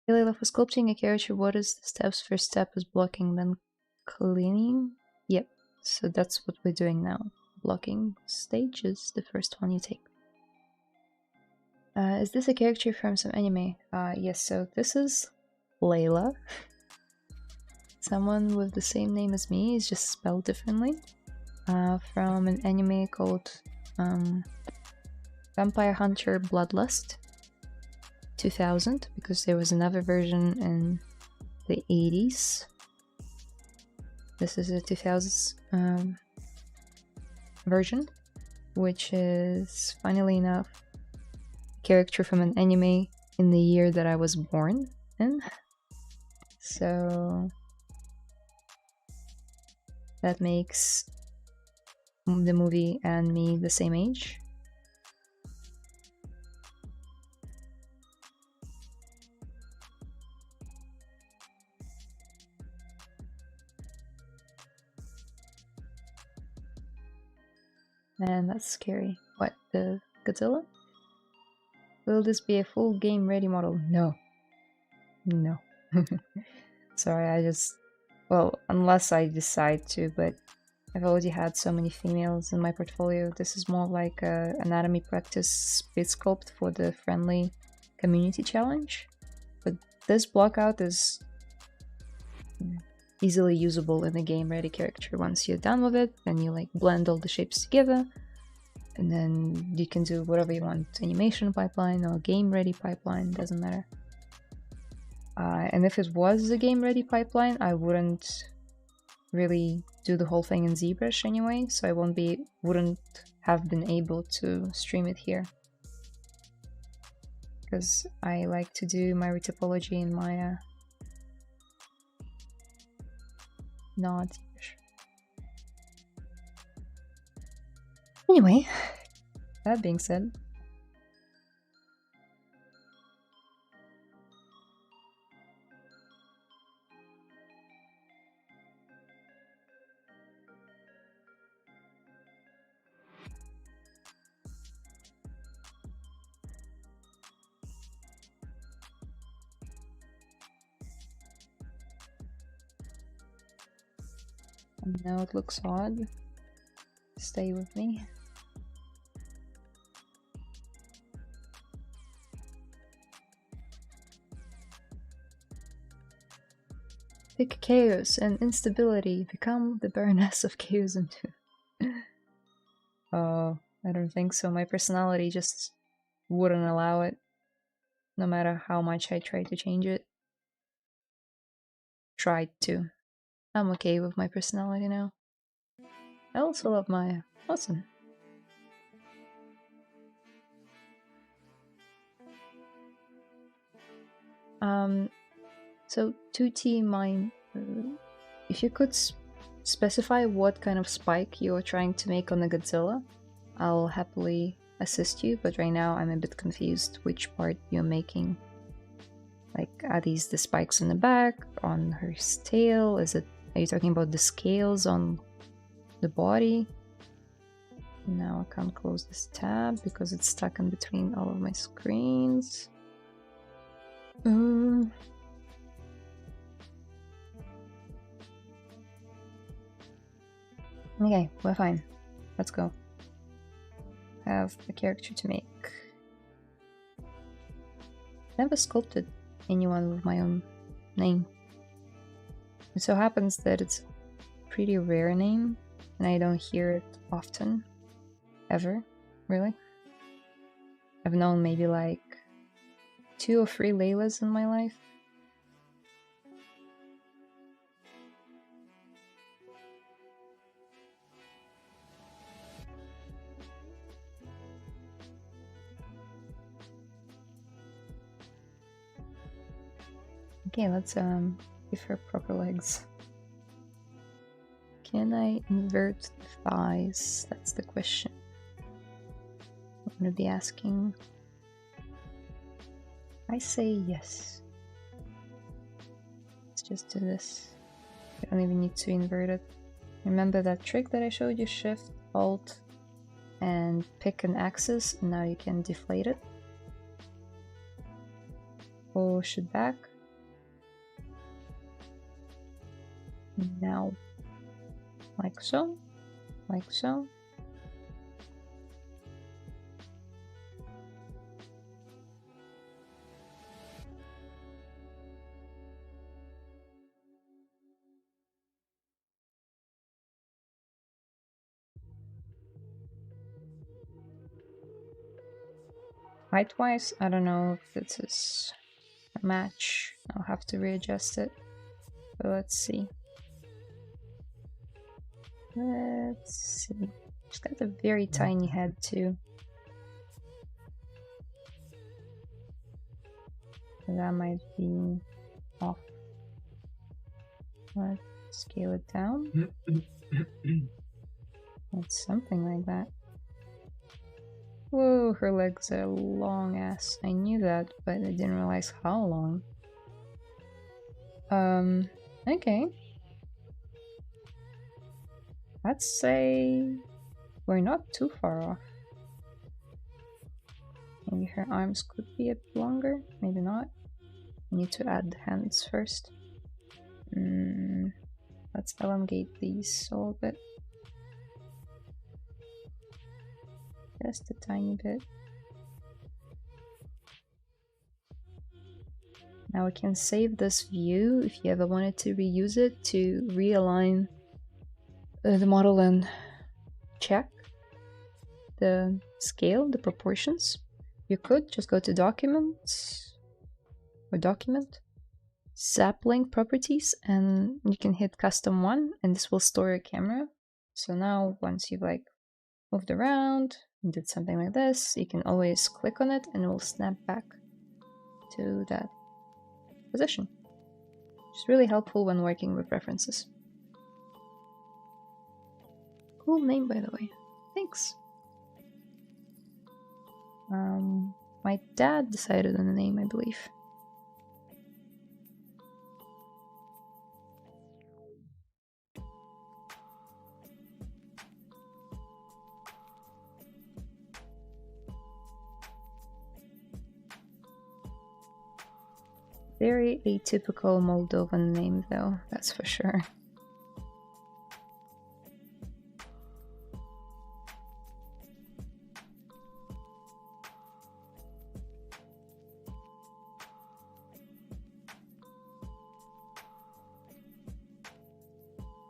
A: Layla, for sculpting a character, what is the steps? First step is blocking, then cleaning. Yep, so that's what we're doing now. blocking stage is the first one you take. Is this a character from some anime? Yes, so this is Layla. Someone with the same name as me, is just spelled differently. From an anime called Vampire Hunter Bloodlust 2000, because there was another version in the 80s. This is a 2000s version, which is, funnily enough, a character from an anime in the year that I was born in. So that makes the movie and me the same age. And that's scary. What, the Godzilla? Will this be a full game ready model? No. No. Sorry, I just... Well, unless I decide to, but I've already had so many females in my portfolio. This is more like a anatomy practice spit sculpt for the friendly community challenge. But this blockout is easily usable in a game ready character. Once you're done with it, then you like blend all the shapes together, and then you can do whatever you want, animation pipeline or game ready pipeline, doesn't matter. And if it was a game ready pipeline, I wouldn't really do the whole thing in ZBrush anyway, so I wouldn't have been able to stream it here, because I like to do my topology in Maya, not ZBrush. Anyway, that being said, I know it looks odd. Stay with me. Pick chaos and instability. Become the Baroness of Chaos and Oh, I don't think so. My personality just wouldn't allow it, no matter how much I tried to change it. Tried to. I'm okay with my personality now. I also love Maya. Awesome. So 2T mine, if you could specify what kind of spike you're trying to make on the Godzilla, I'll happily assist you, but right now I'm a bit confused which part you're making. Like, are these the spikes on the back, on her tail? Are you talking about the scales on the body? Now I can't close this tab because it's stuck in between all of my screens. Okay, we're fine. Let's go. I have a character to make. Never sculpted anyone with my own name. It so happens that it's a pretty rare name, and I don't hear it often. Ever, really. I've known maybe like 2 or 3 Laylas in my life. Okay, let's give her proper legs. Can I invert the thighs? That's the question I'm gonna be asking. I say yes. Let's just do this. I don't even need to invert it. Remember that trick that I showed you? Shift, Alt, and pick an axis, and now you can deflate it. Push it back. Now, like so, like so, Height-wise, I don't know if this is a match. I'll have to readjust it. But let's see. Let's see. She's got a very tiny head too. That might be off. Let's scale it down. It's something like that. Whoa, her legs are long ass. I knew that, but I didn't realize how long. Okay. I'd say we're not too far off. Maybe her arms could be a bit longer, maybe not. I need to add the hands first. Let's elongate these a little bit. Just a tiny bit. Now we can save this view if you ever wanted to reuse it to realign the model and check the scale, the proportions. You could just go to Documents or Document, Sapling Properties, and you can hit Custom 1, and this will store your camera. So now once you've like moved around and did something like this, you can always click on it and it will snap back to that position. It's really helpful when working with references. Cool name, by the way. Thanks. My dad decided on the name, I believe. Very atypical Moldovan name, though, that's for sure.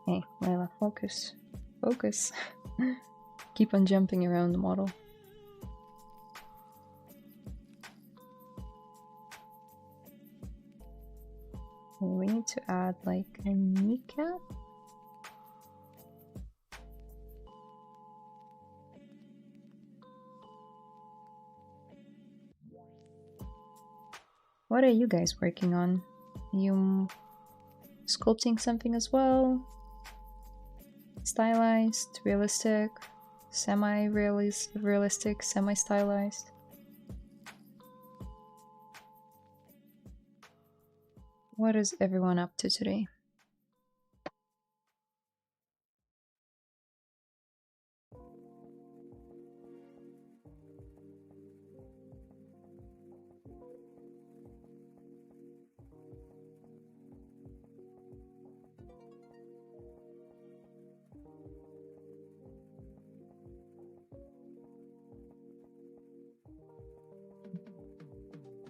A: Hey, Layla, focus. Focus. Keep on jumping around the model. We need to add like a kneecap. What are you guys working on? Are you sculpting something as well? Stylized, realistic, semi-realistic, semi-stylized? What is everyone up to today?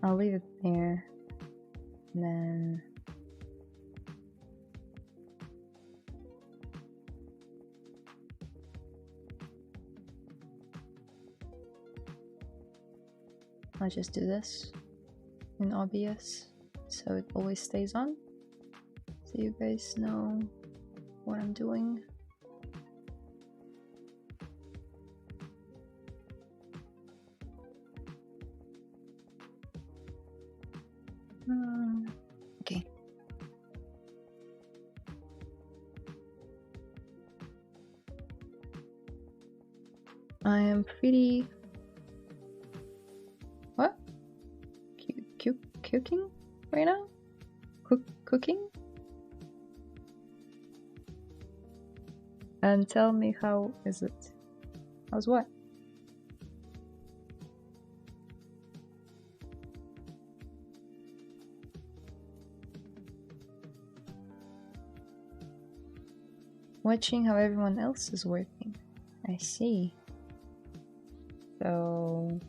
A: I'll leave it there. And then I'll just do this in OBS so it always stays on, so you guys know what I'm doing. Okay. I am pretty... What? Cooking right now? Cooking? And tell me, how is it? How's what? Watching how everyone else is working. I see. So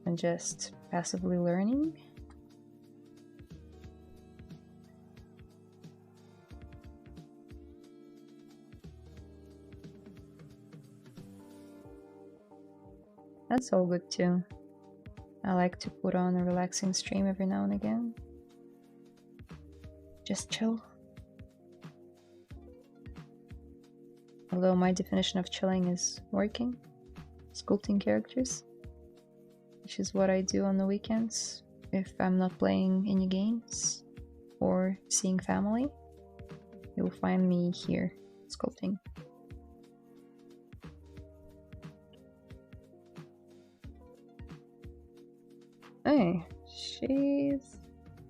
A: I'm just passively learning. That's all good too. I like to put on a relaxing stream every now and again. Just chill. Although my definition of chilling is working, sculpting characters, which is what I do on the weekends if I'm not playing any games or seeing family. You'll find me here sculpting. Hey, she's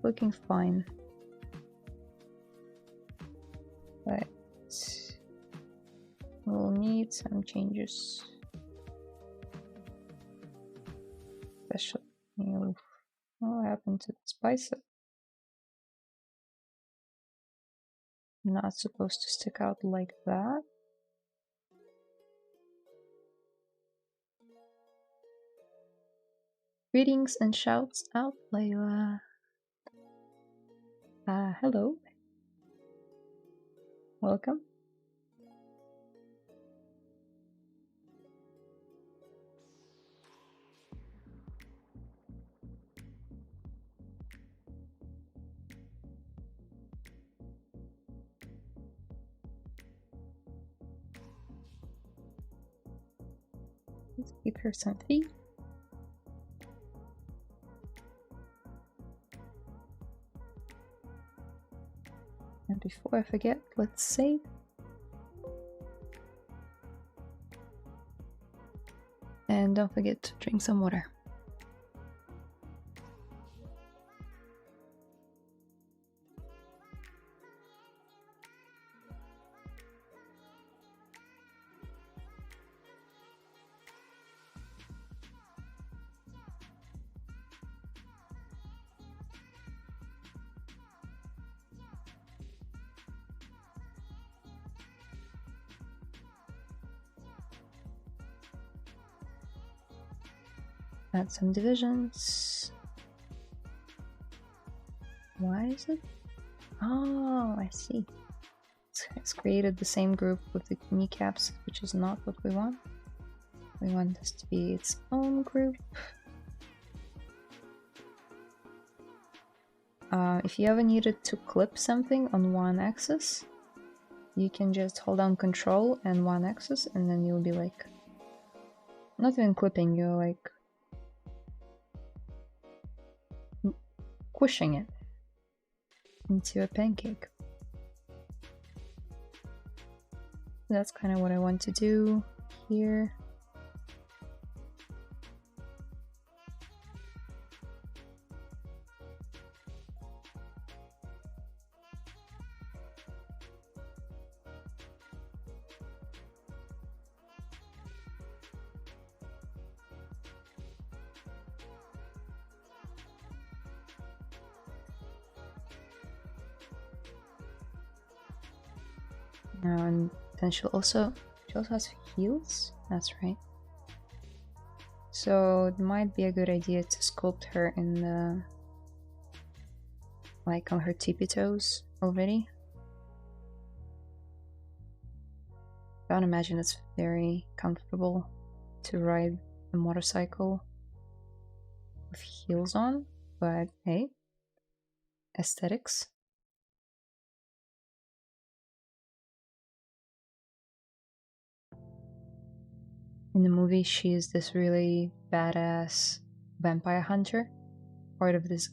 A: looking fine. But we'll need some changes. Especially, what happened to this bicep? Not supposed to stick out like that. Greetings and shouts out, Layla. Hello. Welcome. Let's give her some feet. And before I forget, let's save. And don't forget to drink some water. Add some divisions. Why is it? Oh, I see. It's created the same group with the kneecaps, which is not what we want. We want this to be its own group. If you ever needed to clip something on one axis, you can just hold down Control and one axis, and then you'll be like, not even clipping, you're like squishing it into a pancake. That's kind of what I want to do here. And then she also has heels. That's right. So it might be a good idea to sculpt her in the, like, on her tippy toes already. I don't imagine it's very comfortable to ride a motorcycle with heels on, but hey, aesthetics. In the movie, she is this really badass vampire hunter, part of this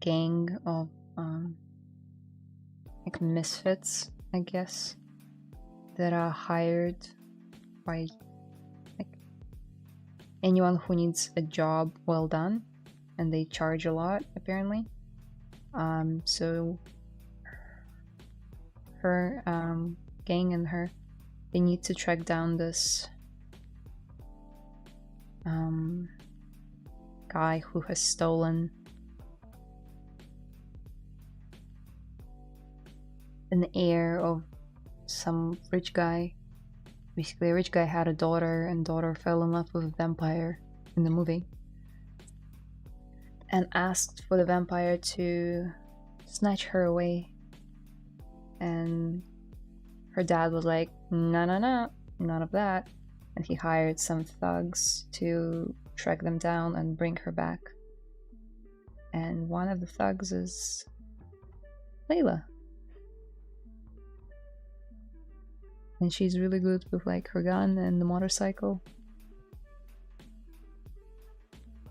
A: gang of like misfits, I guess, that are hired by like anyone who needs a job well done, and they charge a lot apparently. So her gang and her, they need to track down this guy who has stolen an heir of some rich guy. Basically, a rich guy had a daughter, and daughter fell in love with a vampire in the movie and asked for the vampire to snatch her away, and her dad was like, no, none of that. and he hired some thugs to track them down and bring her back. And one of the thugs is Layla. And she's really good with like her gun and the motorcycle.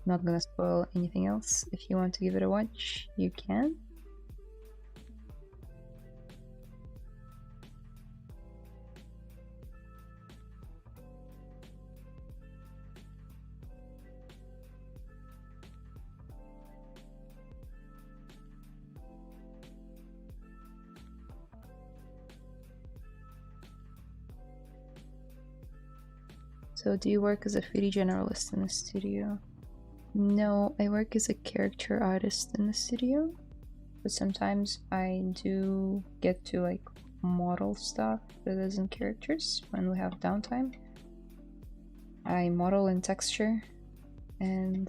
A: Not gonna spoil anything else. If you want to give it a watch, you can. So do you work as a 3D generalist in the studio? No, I work as a character artist in the studio, but sometimes I do get to like model stuff that isn't characters when we have downtime. I model in texture and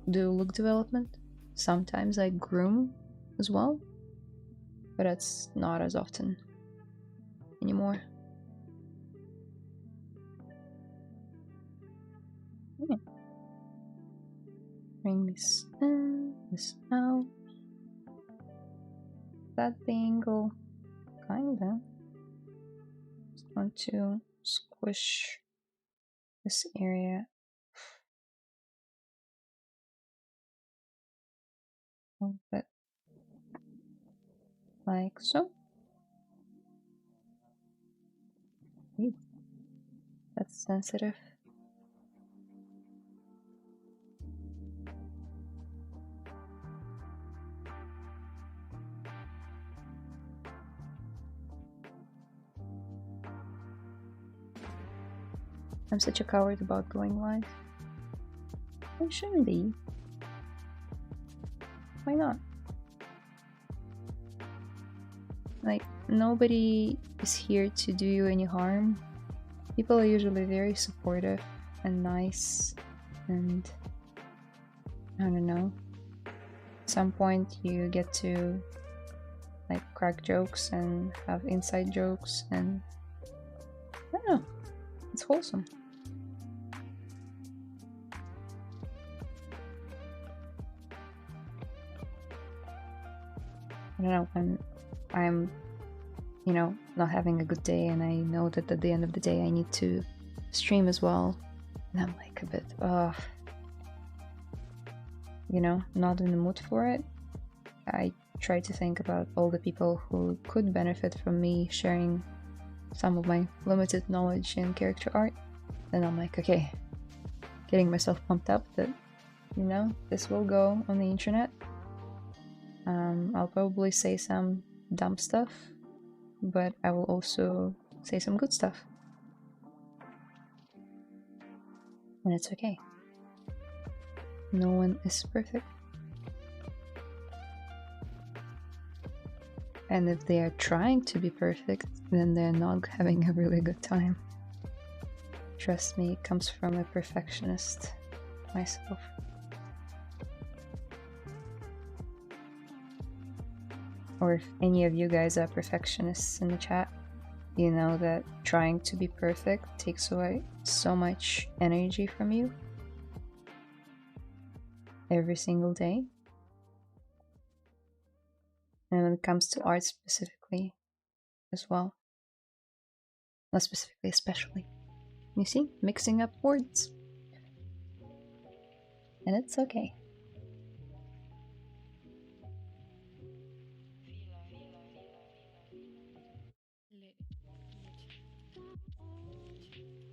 A: do look development. Sometimes I groom as well, but that's not as often anymore. Bring this in, this out. That the angle, kinda. Just want to squish this area a little bit, like so. Ew. That's sensitive. I'm such a coward about going live. I shouldn't be. Why not? Like, nobody is here to do you any harm. People are usually very supportive and nice, and I don't know. At some point you get to like crack jokes and have inside jokes, and I don't know, it's wholesome. I don't know, when I'm, you know, not having a good day and I know that at the end of the day I need to stream as well, and I'm like a bit, you know, not in the mood for it, I try to think about all the people who could benefit from me sharing some of my limited knowledge in character art. Then I'm like, okay, getting myself pumped up that, you know, this will go on the internet. I'll probably say some dumb stuff, but I will also say some good stuff. And it's okay. No one is perfect. And if they are trying to be perfect, then they're not having a really good time. Trust me, it comes from a perfectionist myself. Or if any of you guys are perfectionists in the chat, you know that trying to be perfect takes away so much energy from you every single day. And when it comes to art specifically as well. Not specifically, especially. You see, mixing up words. And it's okay.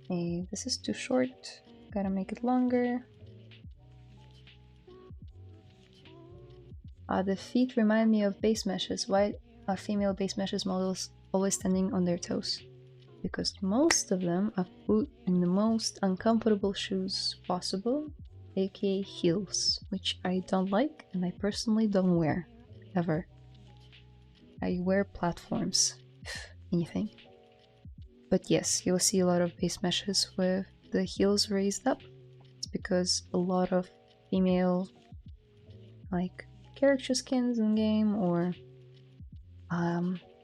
A: Hey, this is too short. Gotta make it longer. The feet remind me of base meshes. Why are female base meshes models always standing on their toes? Because most of them are put in the most uncomfortable shoes possible, aka heels, which I don't like and I personally don't wear, ever. I wear platforms, if anything. But yes, you'll see a lot of base meshes with the heels raised up. It's because a lot of female like character skins in game, or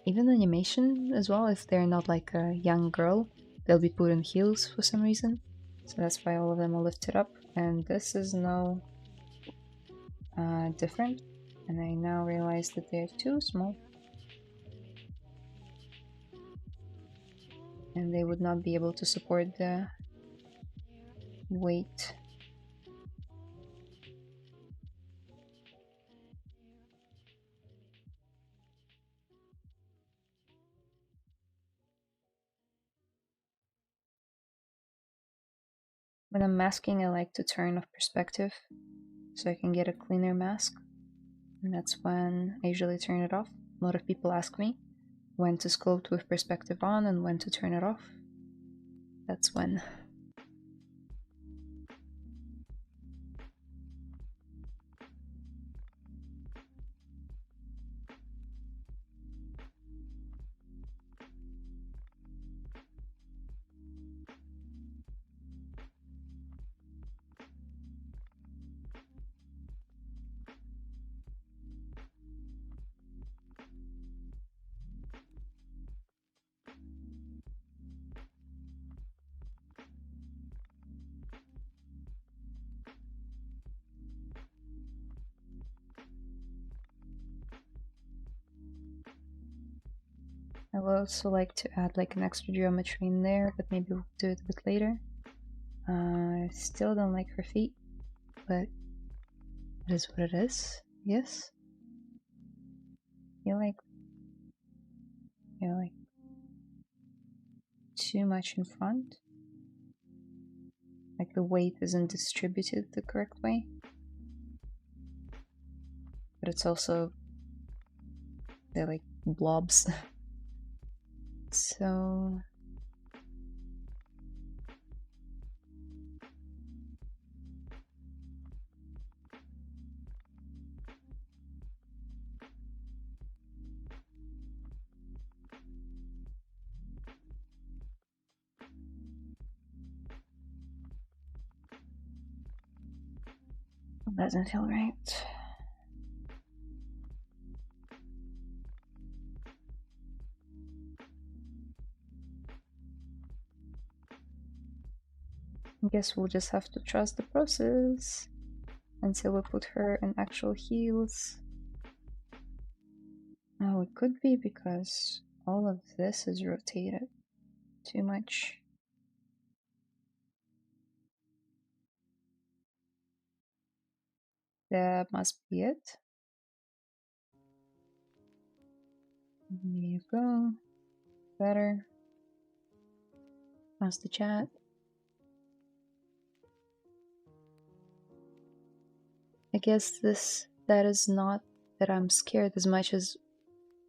A: even animation as well, if they're not like a young girl, they'll be put on heels for some reason. So that's why all of them are lifted up. And this is now different. And I now realize that they're too small. And they would not be able to support the weight. When I'm masking, I like to turn off perspective so I can get a cleaner mask. And that's when I usually turn it off. A lot of people ask me when to sculpt with perspective on and when to turn it off. That's when. I would also like to add like an extra geometry in there, but maybe we'll do it a bit later. I still don't like her feet, but it is what it is. Yes. You're like too much in front. Like the weight isn't distributed the correct way. But it's also, they're like blobs. So it doesn't feel right. I guess we'll just have to trust the process until we put her in actual heels. Oh, it could be because all of this is rotated too much. That must be it. There you go. Better. How's the chat? I guess that is not that I'm scared as much as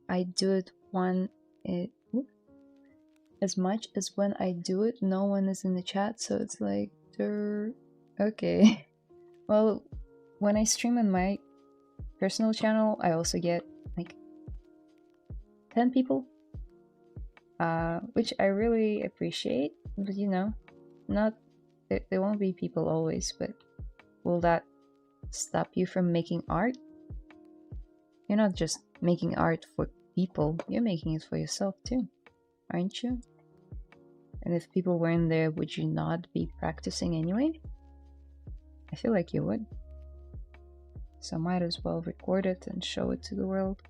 A: I do it as much as when I do it, no one is in the chat, so it's like, okay. Well, when I stream on my personal channel, I also get like 10 people, which I really appreciate, but you know, not there won't be people always, but will that stop you from making art? You're not just making art for people, you're making it for yourself too, aren't you? And if people weren't there, would you not be practicing anyway? I feel like you would. So might as well record it and show it to the world.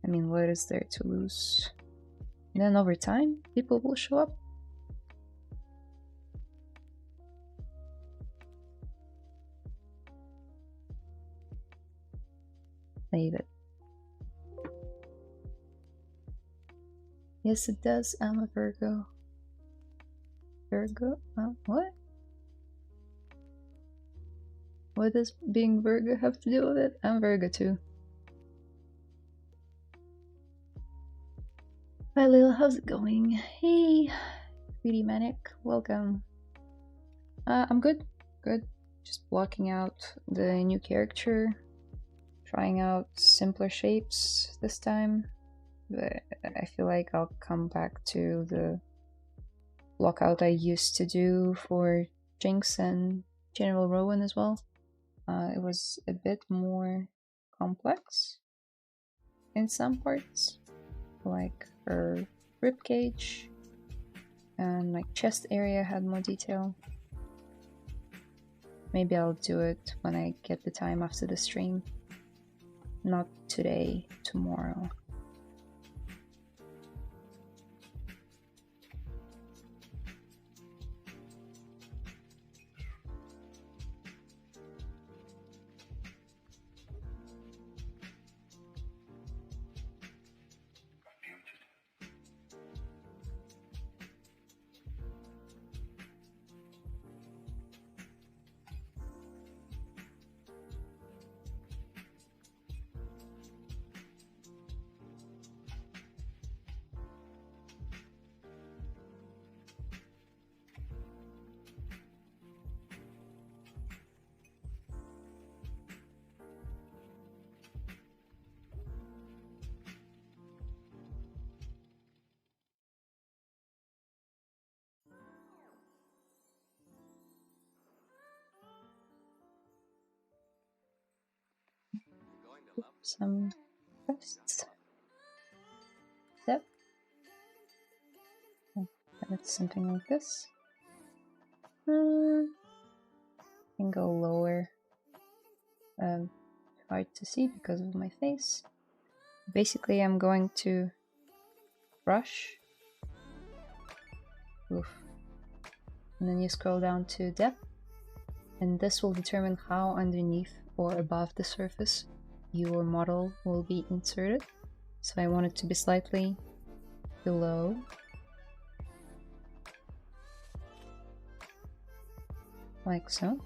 A: I mean, what is there to lose? And then over time, people will show up. Leave it. Yes, it does. I'm a Virgo. Virgo? What? What does being Virgo have to do with it? I'm Virgo too. Hi Layla, how's it going? Hey, Sweetie Manic, welcome. I'm good. Just blocking out the new character, trying out simpler shapes this time. But I feel like I'll come back to the blockout I used to do for Jinx and General Rowan as well. It was a bit more complex in some parts, like her ribcage and my chest area had more detail. Maybe I'll do it when I get the time after the stream. Not today, tomorrow. Some crests. Yep. It's something like this. Can go lower. Hard to see because of my face. Basically, I'm going to brush. Oof. And then you scroll down to depth, and this will determine how underneath or above the surface your model will be inserted. So I want it to be slightly below. Like so.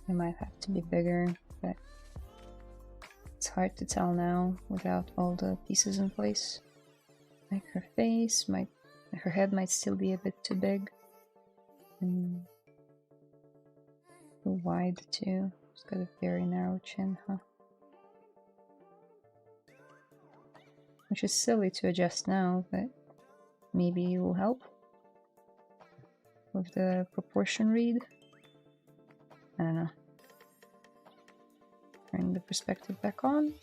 A: It might have to be bigger, but it's hard to tell now without all the pieces in place. Like her face her head might still be a bit too big. And too wide too. It's got a very narrow chin, huh? Which is silly to adjust now, but maybe it will help with the proportion read. I don't know. Turn the perspective back on.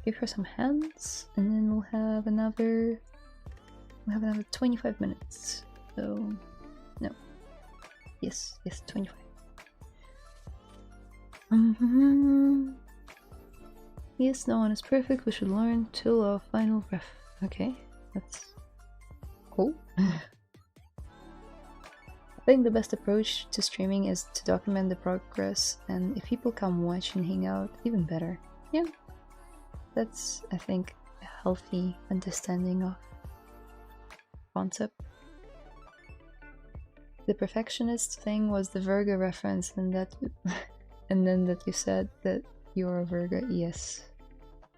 A: Give her some hands, and then we'll have another 25 minutes. So no. Yes, 25. Yes, no one is perfect. We should learn till our final breath. Okay, that's cool. I think the best approach to streaming is to document the progress, and if people come watch and hang out, even better. Yeah, that's, I think, a healthy understanding of concept. The perfectionist thing was the Virgo reference, and that, and then that you said that you're a Virgo. Yes.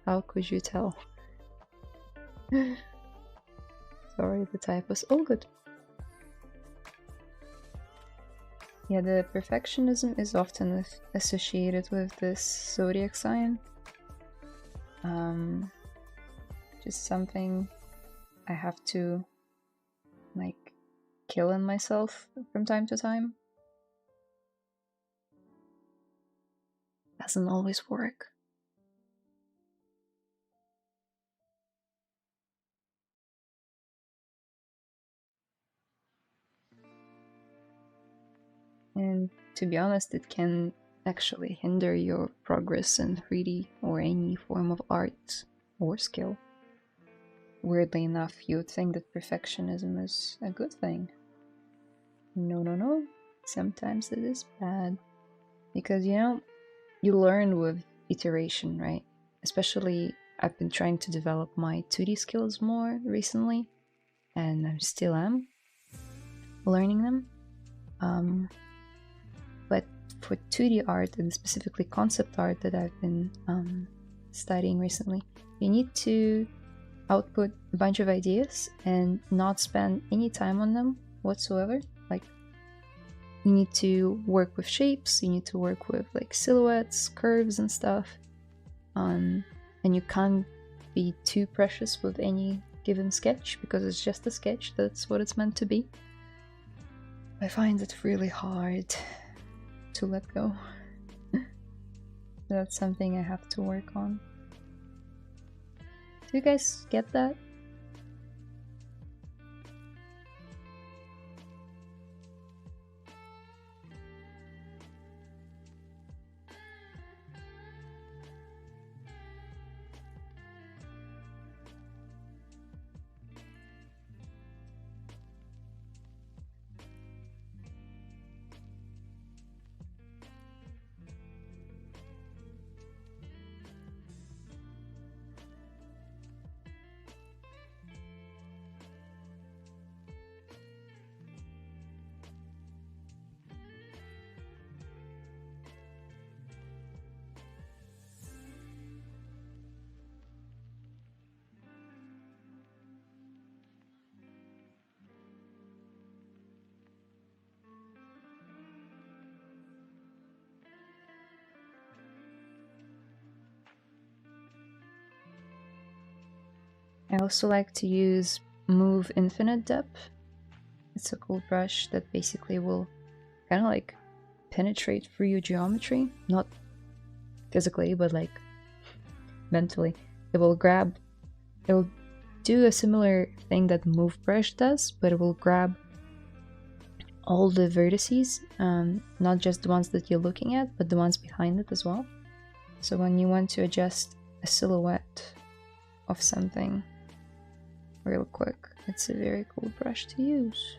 A: How could you tell? Sorry, the typos. All good. Yeah, the perfectionism is often associated with this zodiac sign. Just something I have to, like, kill in myself from time to time. Doesn't always work. And to be honest, it can actually hinder your progress in 3D or any form of art or skill. Weirdly enough, you would think that perfectionism is a good thing. No. Sometimes it is bad. Because, you know, you learn with iteration, right? Especially I've been trying to develop my 2D skills more recently, and I still am learning them. But for 2D art, and specifically concept art that I've been studying recently, you need to output a bunch of ideas and not spend any time on them whatsoever. Like, you need to work with shapes, you need to work with like silhouettes, curves and stuff, and you can't be too precious with any given sketch because it's just a sketch. That's what it's meant to be. I find it really hard to let go. That's something I have to work on. Do you guys get that? I also like to use Move Infinite Depth. It's a cool brush that basically will kind of like penetrate through your geometry, not physically, but like mentally. It will do a similar thing that Move Brush does, but it will grab all the vertices, not just the ones that you're looking at, but the ones behind it as well. So when you want to adjust a silhouette of something real quick, it's a very cool brush to use.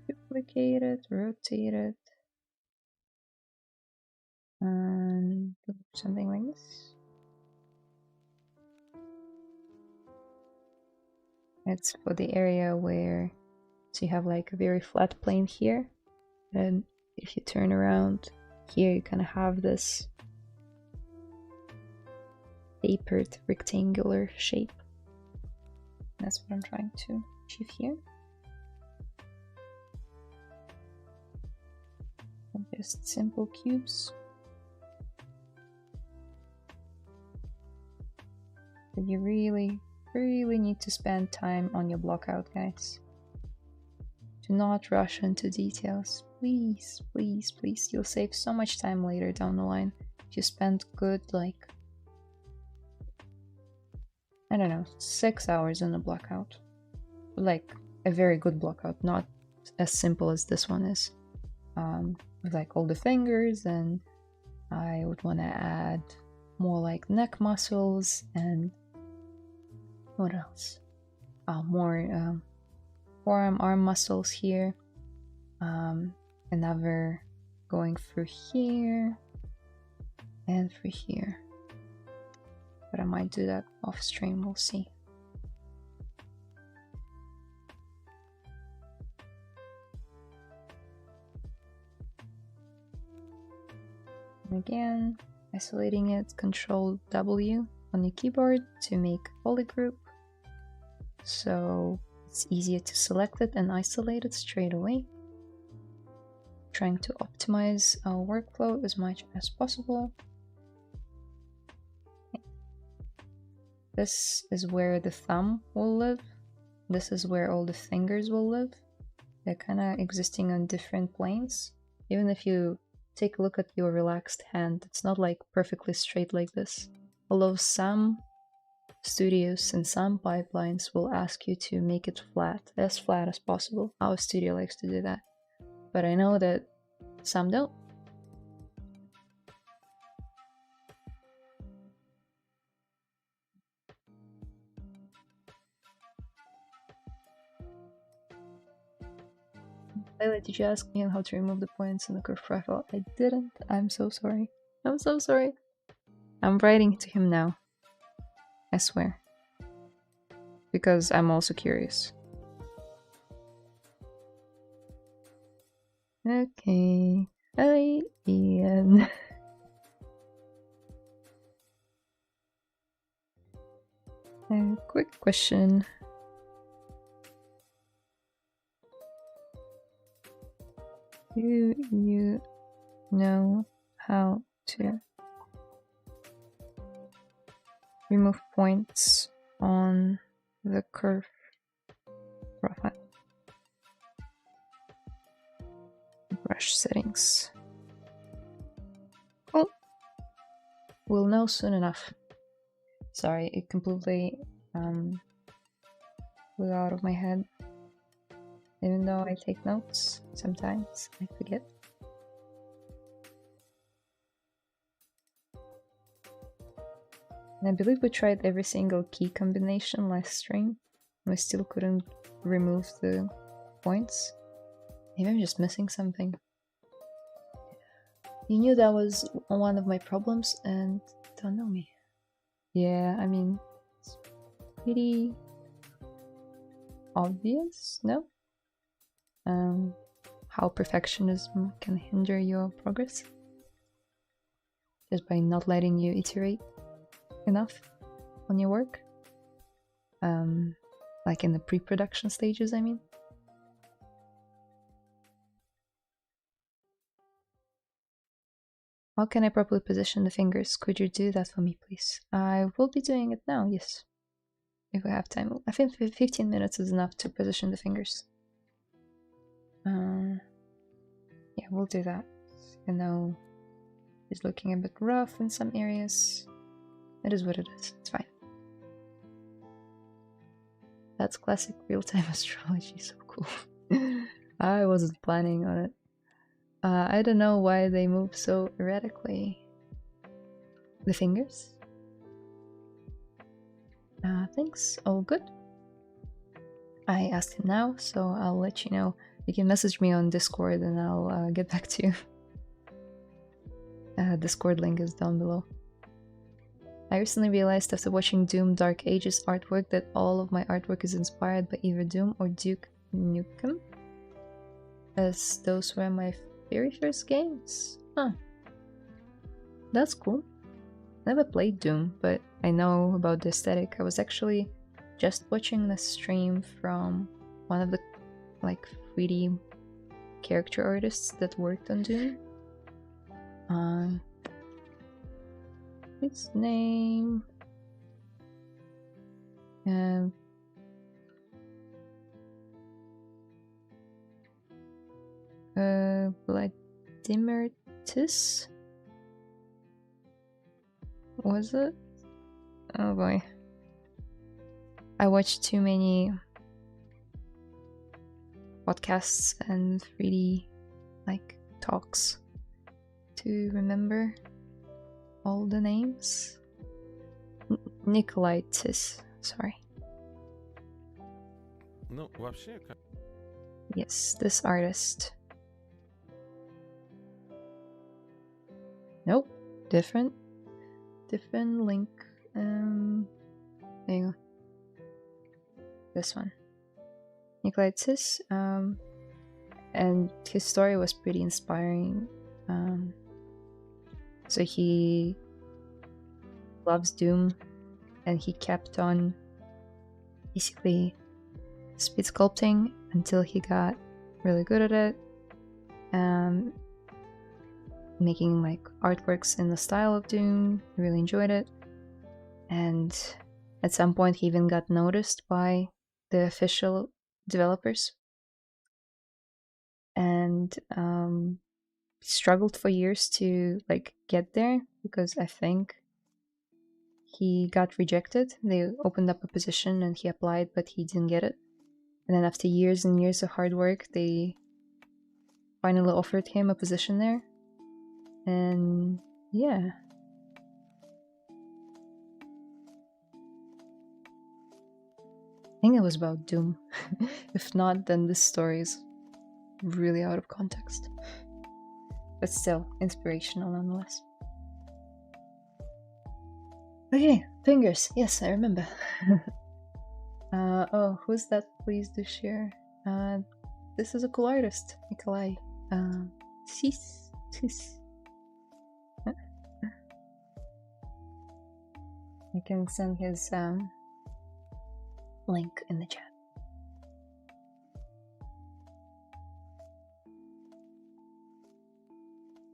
A: Duplicate it, rotate it, and do something like this. It's for the area where, so you have like a very flat plane here, and if you turn around here, you kind of have this tapered rectangular shape. That's what I'm trying to achieve here. Just simple cubes. But you really need to spend time on your blockout, guys. Do not rush into details. Please, please, please. You'll save so much time later down the line. If you spend good, like, I don't know, 6 hours in a blockout. Like, a very good blockout, not as simple as this one is. With like all the fingers, and I would want to add more like neck muscles and what else? More forearm, arm muscles here. Another going through here and through here. But I might do that off stream, we'll see. And again, isolating it, Control W on your keyboard to make polygroup. So it's easier to select it and isolate it straight away. Trying to optimize our workflow as much as possible. Okay. This is where the thumb will live. This is where all the fingers will live. They're kind of existing on different planes. Even if you take a look at your relaxed hand, it's not like perfectly straight like this. Although some studios and some pipelines will ask you to make it flat as possible. Our studio likes to do that. But I know that some don't. Layla, did you ask me how to remove the points in the curve profile? I didn't. I'm so sorry. I'm so sorry. I'm writing to him now. I swear. Because I'm also curious. Okay. Hi, Ian. A quick question. Do you know how to remove points on the curve profile? Brush settings. Cool. We'll know soon enough. Sorry, it completely flew out of my head. Even though I take notes, sometimes I forget. And I believe we tried every single key combination last stream. We still couldn't remove the points. Maybe I'm just missing something. You knew that was one of my problems and don't know me. Yeah, I mean, it's pretty obvious, no? How perfectionism can hinder your progress just by not letting you iterate enough on your work. Like in the pre-production stages, I mean. How can I properly position the fingers? Could you do that for me, please? I will be doing it now, yes. If we have time. I think 15 minutes is enough to position the fingers. Yeah, we'll do that. I know it's looking a bit rough in some areas. It is what it is. It's fine. That's classic real-time astrology. So cool. I wasn't planning on it. I don't know why they move so erratically. The fingers? Thanks. All good. I asked him now, so I'll let you know. You can message me on Discord and I'll get back to you. Discord link is down below. I recently realized after watching Doom Dark Ages artwork that all of my artwork is inspired by either Doom or Duke Nukem, as those were my very first games. Huh. That's cool. Never played Doom, but I know about the aesthetic. I was actually just watching the stream from one of the like 3D character artists that worked on Doom. His name Vladimir-tis? Was it? Oh boy. I watched too many podcasts and 3D like talks to remember all the names. Nikolaitis, sorry.
B: No, вообще.
A: Yes, this artist. Nope, different link. There you go. This one. Nikolaitis, and his story was pretty inspiring. So he loves Doom, and he kept on basically speed sculpting until he got really good at it, making like artworks in the style of Doom. He really enjoyed it, and at some point he even got noticed by the official developers, and struggled for years to like get there because I think he got rejected. They opened up a position and he applied, but he didn't get it. And then after years and years of hard work, they finally offered him a position there. And yeah. I think it was about Doom. If not, then this story is really out of context. But still, inspirational nonetheless. Okay, fingers. Yes, I remember. Oh, who's that? Please do share. This is a cool artist, Nikolai. Sis. I can send his link in the chat.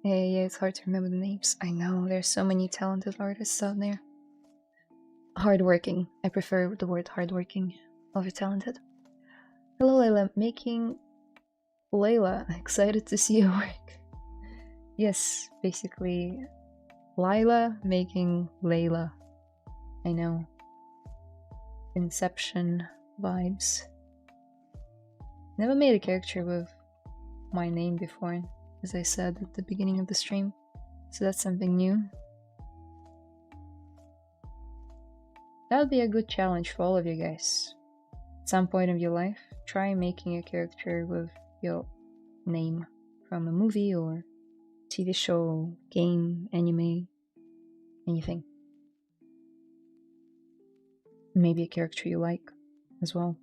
A: Yeah, it's hard to remember the names. I know, there's so many talented artists out there. Hardworking. I prefer the word hardworking over talented. Hello, Layla. Making Layla. Excited to see your work. Yes, basically, Layla making Layla. I know. Inception vibes. Never made a character with my name before, as I said at the beginning of the stream. So that's something new. That would be a good challenge for all of you guys. At some point of your life, try making a character with your name from a movie or TV show, game, anime, anything. Maybe a character you like as well.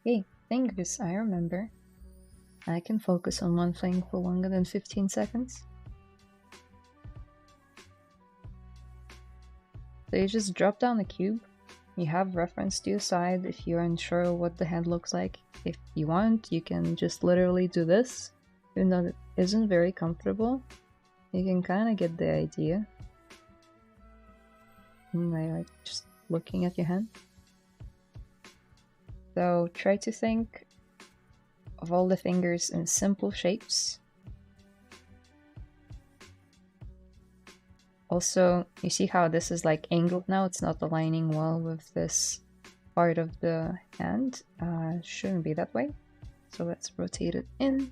A: Hey, fingers, I remember. I can focus on one thing for longer than 15 seconds. So you just drop down the cube. You have reference to your side if you're unsure what the head looks like. If you want, you can just literally do this. Even though it isn't very comfortable, you can kind of get the idea. By like just looking at your hand. So try to think of all the fingers in simple shapes. Also, you see how this is like angled now? It's not aligning well with this part of the hand. Shouldn't be that way. So let's rotate it in.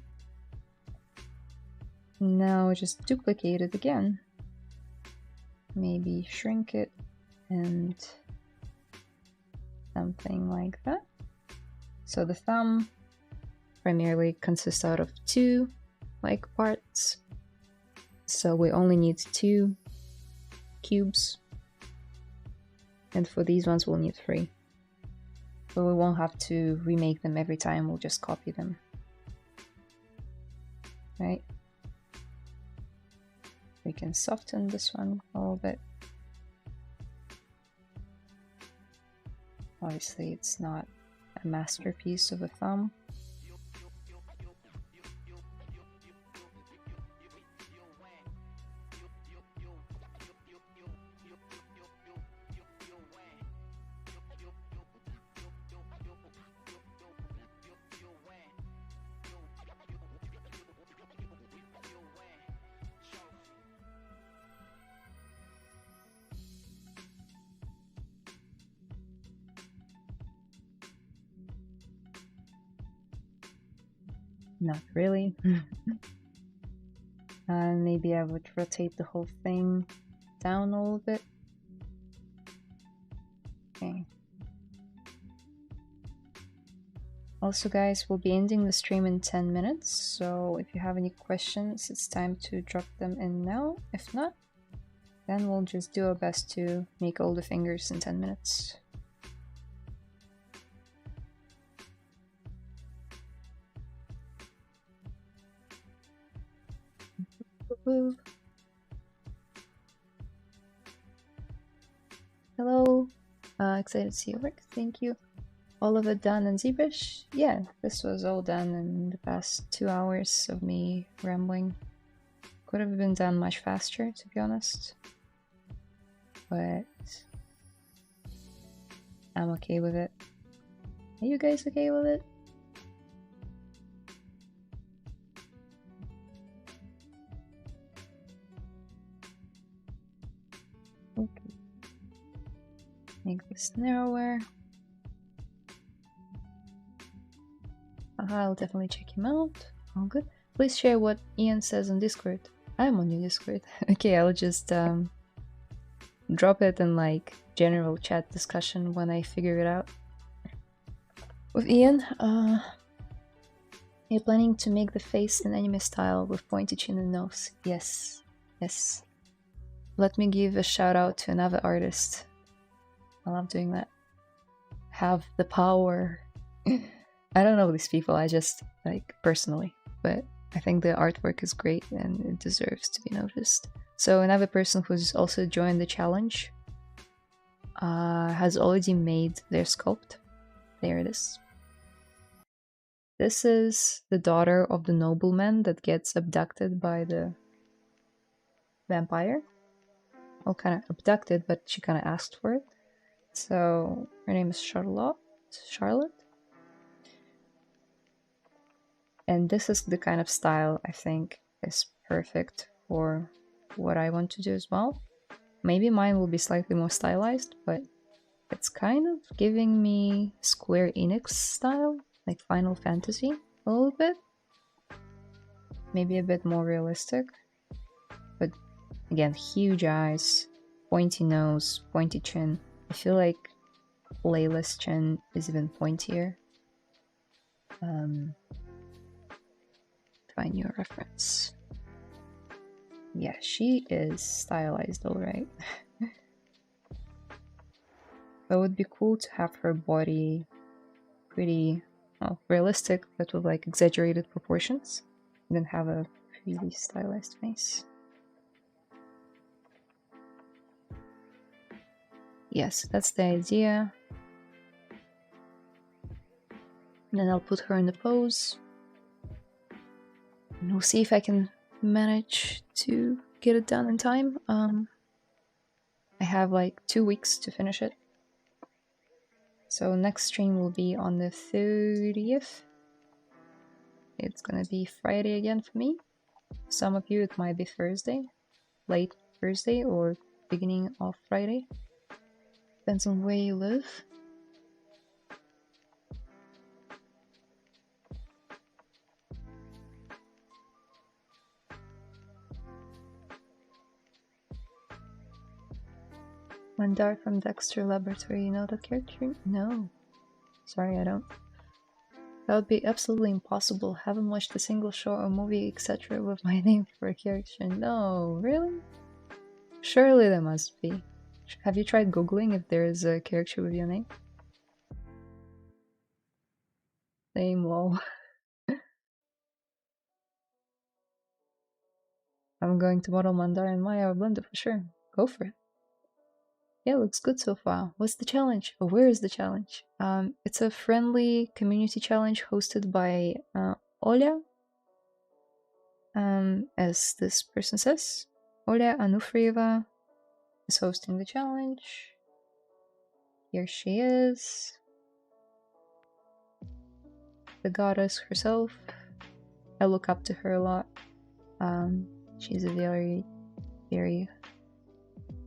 A: Now just duplicate it again. Maybe shrink it and something like that. So the thumb primarily consists out of two like parts. So we only need 2 cubes. And for these ones we'll need 3. But we won't have to remake them every time, we'll just copy them. Right? We can soften this one a little bit. Obviously it's not a masterpiece of a thumb. Not really. Maybe I would rotate the whole thing down a little bit. Okay. Also guys, we'll be ending the stream in 10 minutes, so if you have any questions, it's time to drop them in now. If not, then we'll just do our best to make all the fingers in 10 minutes. Hello, excited to see your work, thank you. All of it done in ZBrush? Yeah, this was all done in the past 2 hours of me rambling. Could have been done much faster, to be honest. But I'm okay with it. Are you guys okay with it? Okay. Make this narrower. I'll definitely check him out. All good. Please share what Ian says on Discord. I'm on your Discord. Okay, I'll just drop it in like general chat discussion when I figure it out. With Ian, you're planning to make the face in anime style with pointy chin and nose. Yes, yes. Let me give a shout out to another artist. I love doing that. Have the power. I don't know these people, I just like personally, but I think the artwork is great and it deserves to be noticed. So another person who's also joined the challenge has already made their sculpt. There it is. This is the daughter of the nobleman that gets abducted by the vampire. Well, kind of abducted, but she kind of asked for it. So her name is Charlotte. And this is the kind of style I think is perfect for what I want to do as well. Maybe mine will be slightly more stylized, but it's kind of giving me Square Enix style, like Final Fantasy a little bit. Maybe a bit more realistic. But again, huge eyes, pointy nose, pointy chin. I feel like Layla's chin is even pointier. Find your reference. Yeah, she is stylized alright. But it would be cool to have her body pretty, well, realistic, but with like exaggerated proportions. And then have a really stylized face. Yes, that's the idea. And then I'll put her in the pose. And we'll see if I can manage to get it done in time. I have like 2 weeks to finish it. So next stream will be on the 30th. It's gonna be Friday again for me. Some of you it might be Thursday, late Thursday or beginning of Friday. Depends on where you live. Mandar from Dexter Laboratory, you know that character? No. Sorry, I don't. That would be absolutely impossible. Haven't watched a single show or movie, etc. with my name for a character. No, really? Surely there must be. Have you tried googling if there is a character with your name? Name, lol. I'm going to model Mandar and Maya or Blender for sure. Go for it. Yeah, looks good so far. What's the challenge? Or where is the challenge? It's a friendly community challenge hosted by Oля. As this person says, Oля Anufrieva is hosting the challenge. Here she is. The goddess herself. I look up to her a lot. She's a very, very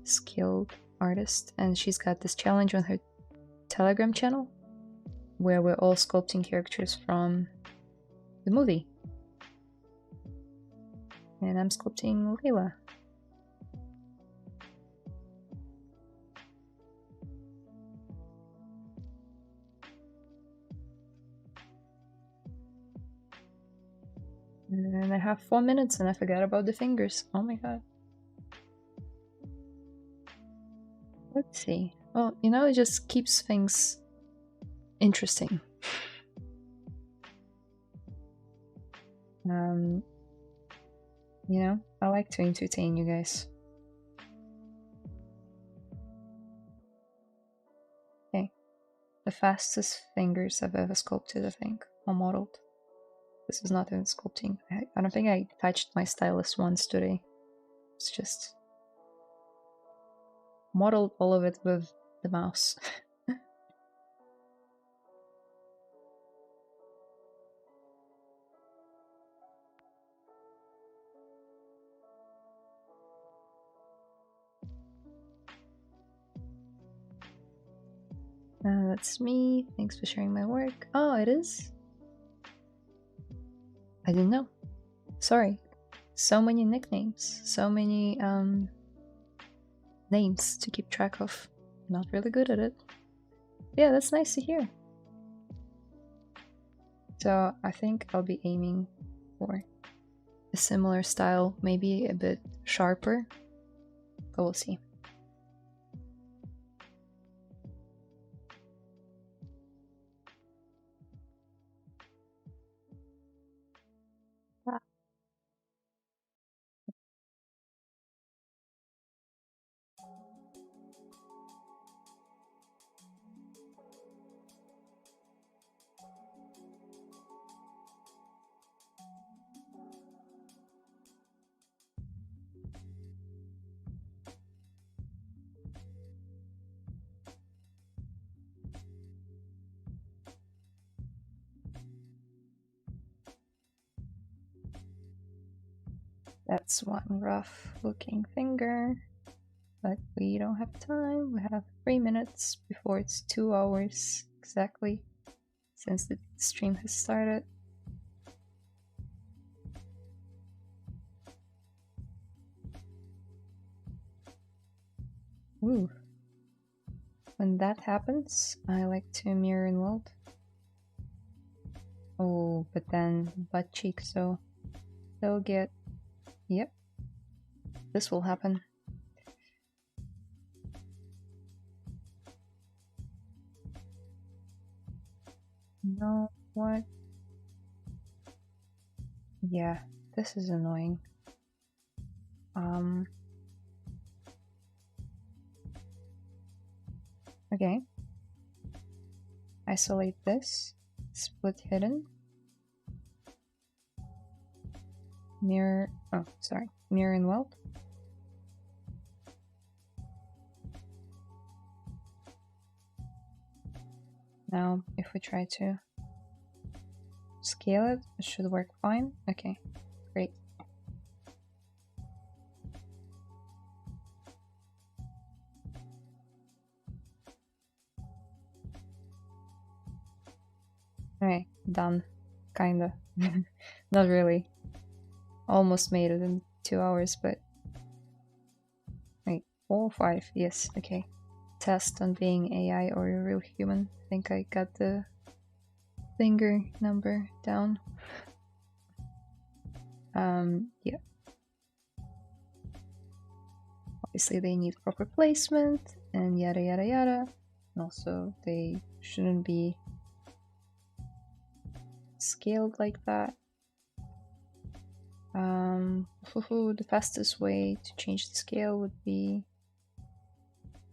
A: skilled artist, and she's got this challenge on her Telegram channel where we're all sculpting characters from the movie. And I'm sculpting Layla. And I have 4 minutes and I forgot about the fingers. Oh my god. Let's see. Well, you know, it just keeps things interesting. You know, I like to entertain you guys. Okay. The fastest fingers I've ever sculpted, I think, or modeled. This is not even sculpting. I don't think I touched my stylus once today. It's just modeled all of it with the mouse. That's me. Thanks for sharing my work. Oh, it is? I didn't know. Sorry. So many nicknames. So many names to keep track of. Not really good at it. Yeah, that's nice to hear. So I think I'll be aiming for a similar style, maybe a bit sharper, but we'll see. That's one rough looking finger, but we don't have time. We have 3 minutes before it's 2 hours exactly since the stream has started. Ooh. When that happens, I like to mirror and weld. Oh, but then butt cheek, so they'll get... Yep. This will happen. No, what? Yeah, this is annoying. Okay. Isolate this. Split hidden. Mirror... Oh, sorry. Mirror and weld. Now, if we try to scale it, it should work fine. Okay, great. Alright, done. Kinda. Not really. Almost made it in 2 hours, but... Wait, 4 or 5? Yes, okay. Test on being AI or a real human. I think I got the finger number down. Yeah. Obviously they need proper placement and yada yada yada. And also they shouldn't be scaled like that. The fastest way to change the scale would be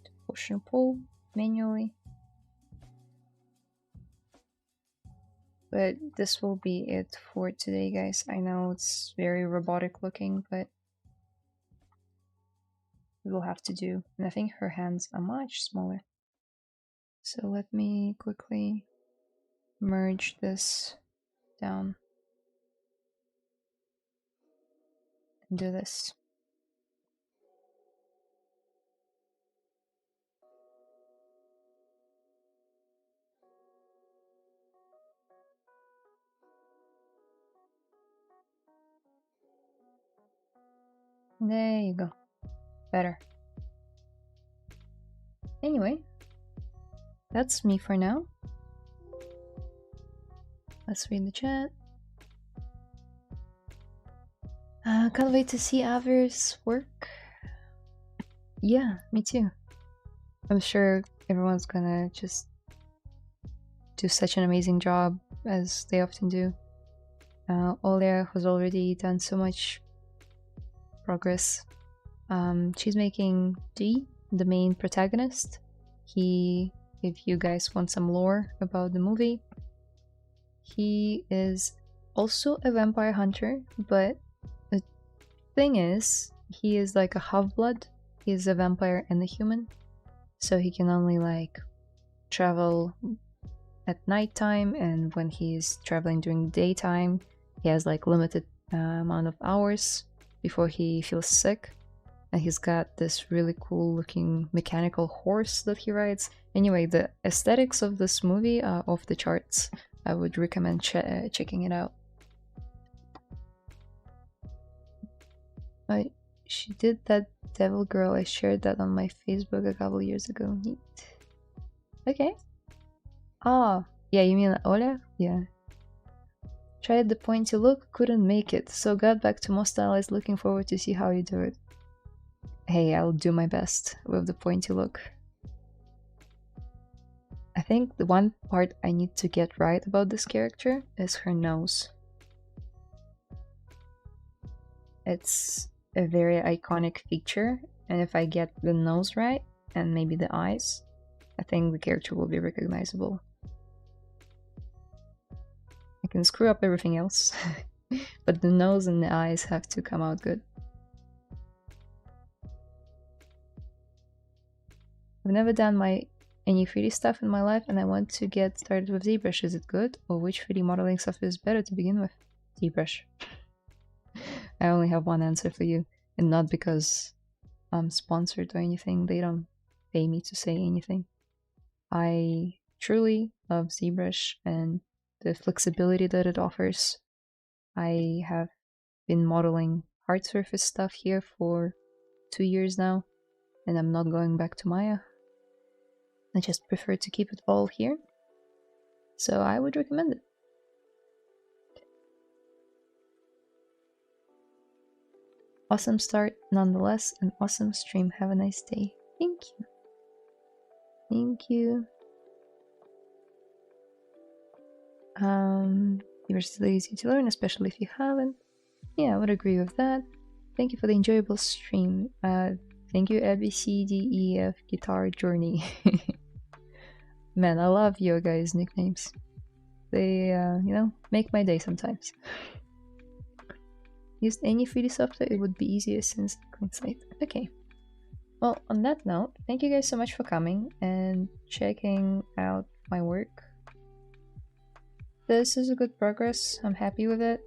A: to push and pull manually. But this will be it for today, guys. I know it's very robotic looking, but we will have to do. And I think her hands are much smaller. So let me quickly merge this down and do this. There you go. Better. Anyway, that's me for now. Let's read the chat. Can't wait to see Avir's work. Yeah, me too. I'm sure everyone's gonna just do such an amazing job as they often do. Olia has already done so much progress. She's making D, the main protagonist. If you guys want some lore about the movie, he is also a vampire hunter, but the thing is, he is like a half-blood. He's a vampire and a human, so he can only like travel at nighttime, and when he's traveling during the daytime, he has like limited amount of hours before he feels sick. And he's got this really cool looking mechanical horse that he rides. Anyway, the aesthetics of this movie are off the charts. I would recommend checking it out. She did that devil girl. I shared that on my Facebook a couple years ago. Neat. Okay. Ah, yeah, you mean Ola? Yeah. Tried the pointy look, couldn't make it, so got back to more stylized, looking forward to see how you do it. Hey, I'll do my best with the pointy look. I think the one part I need to get right about this character is her nose. It's a very iconic feature, and if I get the nose right, and maybe the eyes, I think the character will be recognizable. I can screw up everything else, but the nose and the eyes have to come out good. I've never done any 3D stuff in my life, and I want to get started with ZBrush. Is it good? Or which 3D modeling software is better to begin with? ZBrush. I only have one answer for you, and not because I'm sponsored or anything. They don't pay me to say anything. I truly love ZBrush and the flexibility that it offers. I have been modeling hard surface stuff here for 2 years now, and I'm not going back to Maya. I just prefer to keep it all here, so I would recommend it. Awesome start nonetheless, an awesome stream. Have a nice day. Thank you. Thank you. You're still easy to learn, especially if you haven't. Yeah, I would agree with that. Thank you for the enjoyable stream. Thank you, ABCDEF Guitar Journey. Man, I love your guys' nicknames. They, make my day sometimes. Used any 3D software, it would be easier since clean slate. Okay. Well, on that note, thank you guys so much for coming and checking out my work. This is a good progress. I'm happy with it.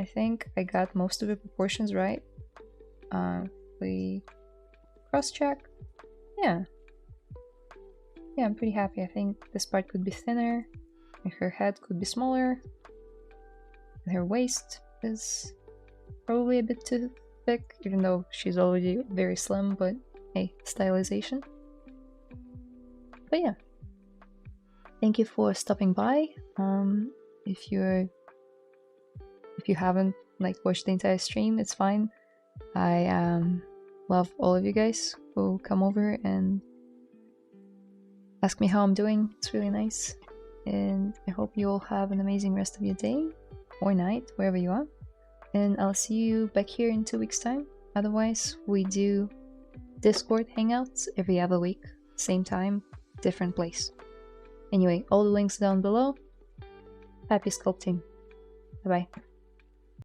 A: I think I got most of the proportions right. We cross-check. Yeah. Yeah, I'm pretty happy. I think this part could be thinner. And her head could be smaller. And her waist is probably a bit too thick, even though she's already very slim, but hey, stylization. But yeah. Thank you for stopping by. If you haven't watched the entire stream, it's fine. I love all of you guys who come over and ask me how I'm doing. It's really nice, and I hope you all have an amazing rest of your day or night, wherever you are. And I'll see you back here in 2 weeks' time. Otherwise, we do Discord hangouts every other week, same time, different place. Anyway, all the links down below. Happy sculpting. Bye bye.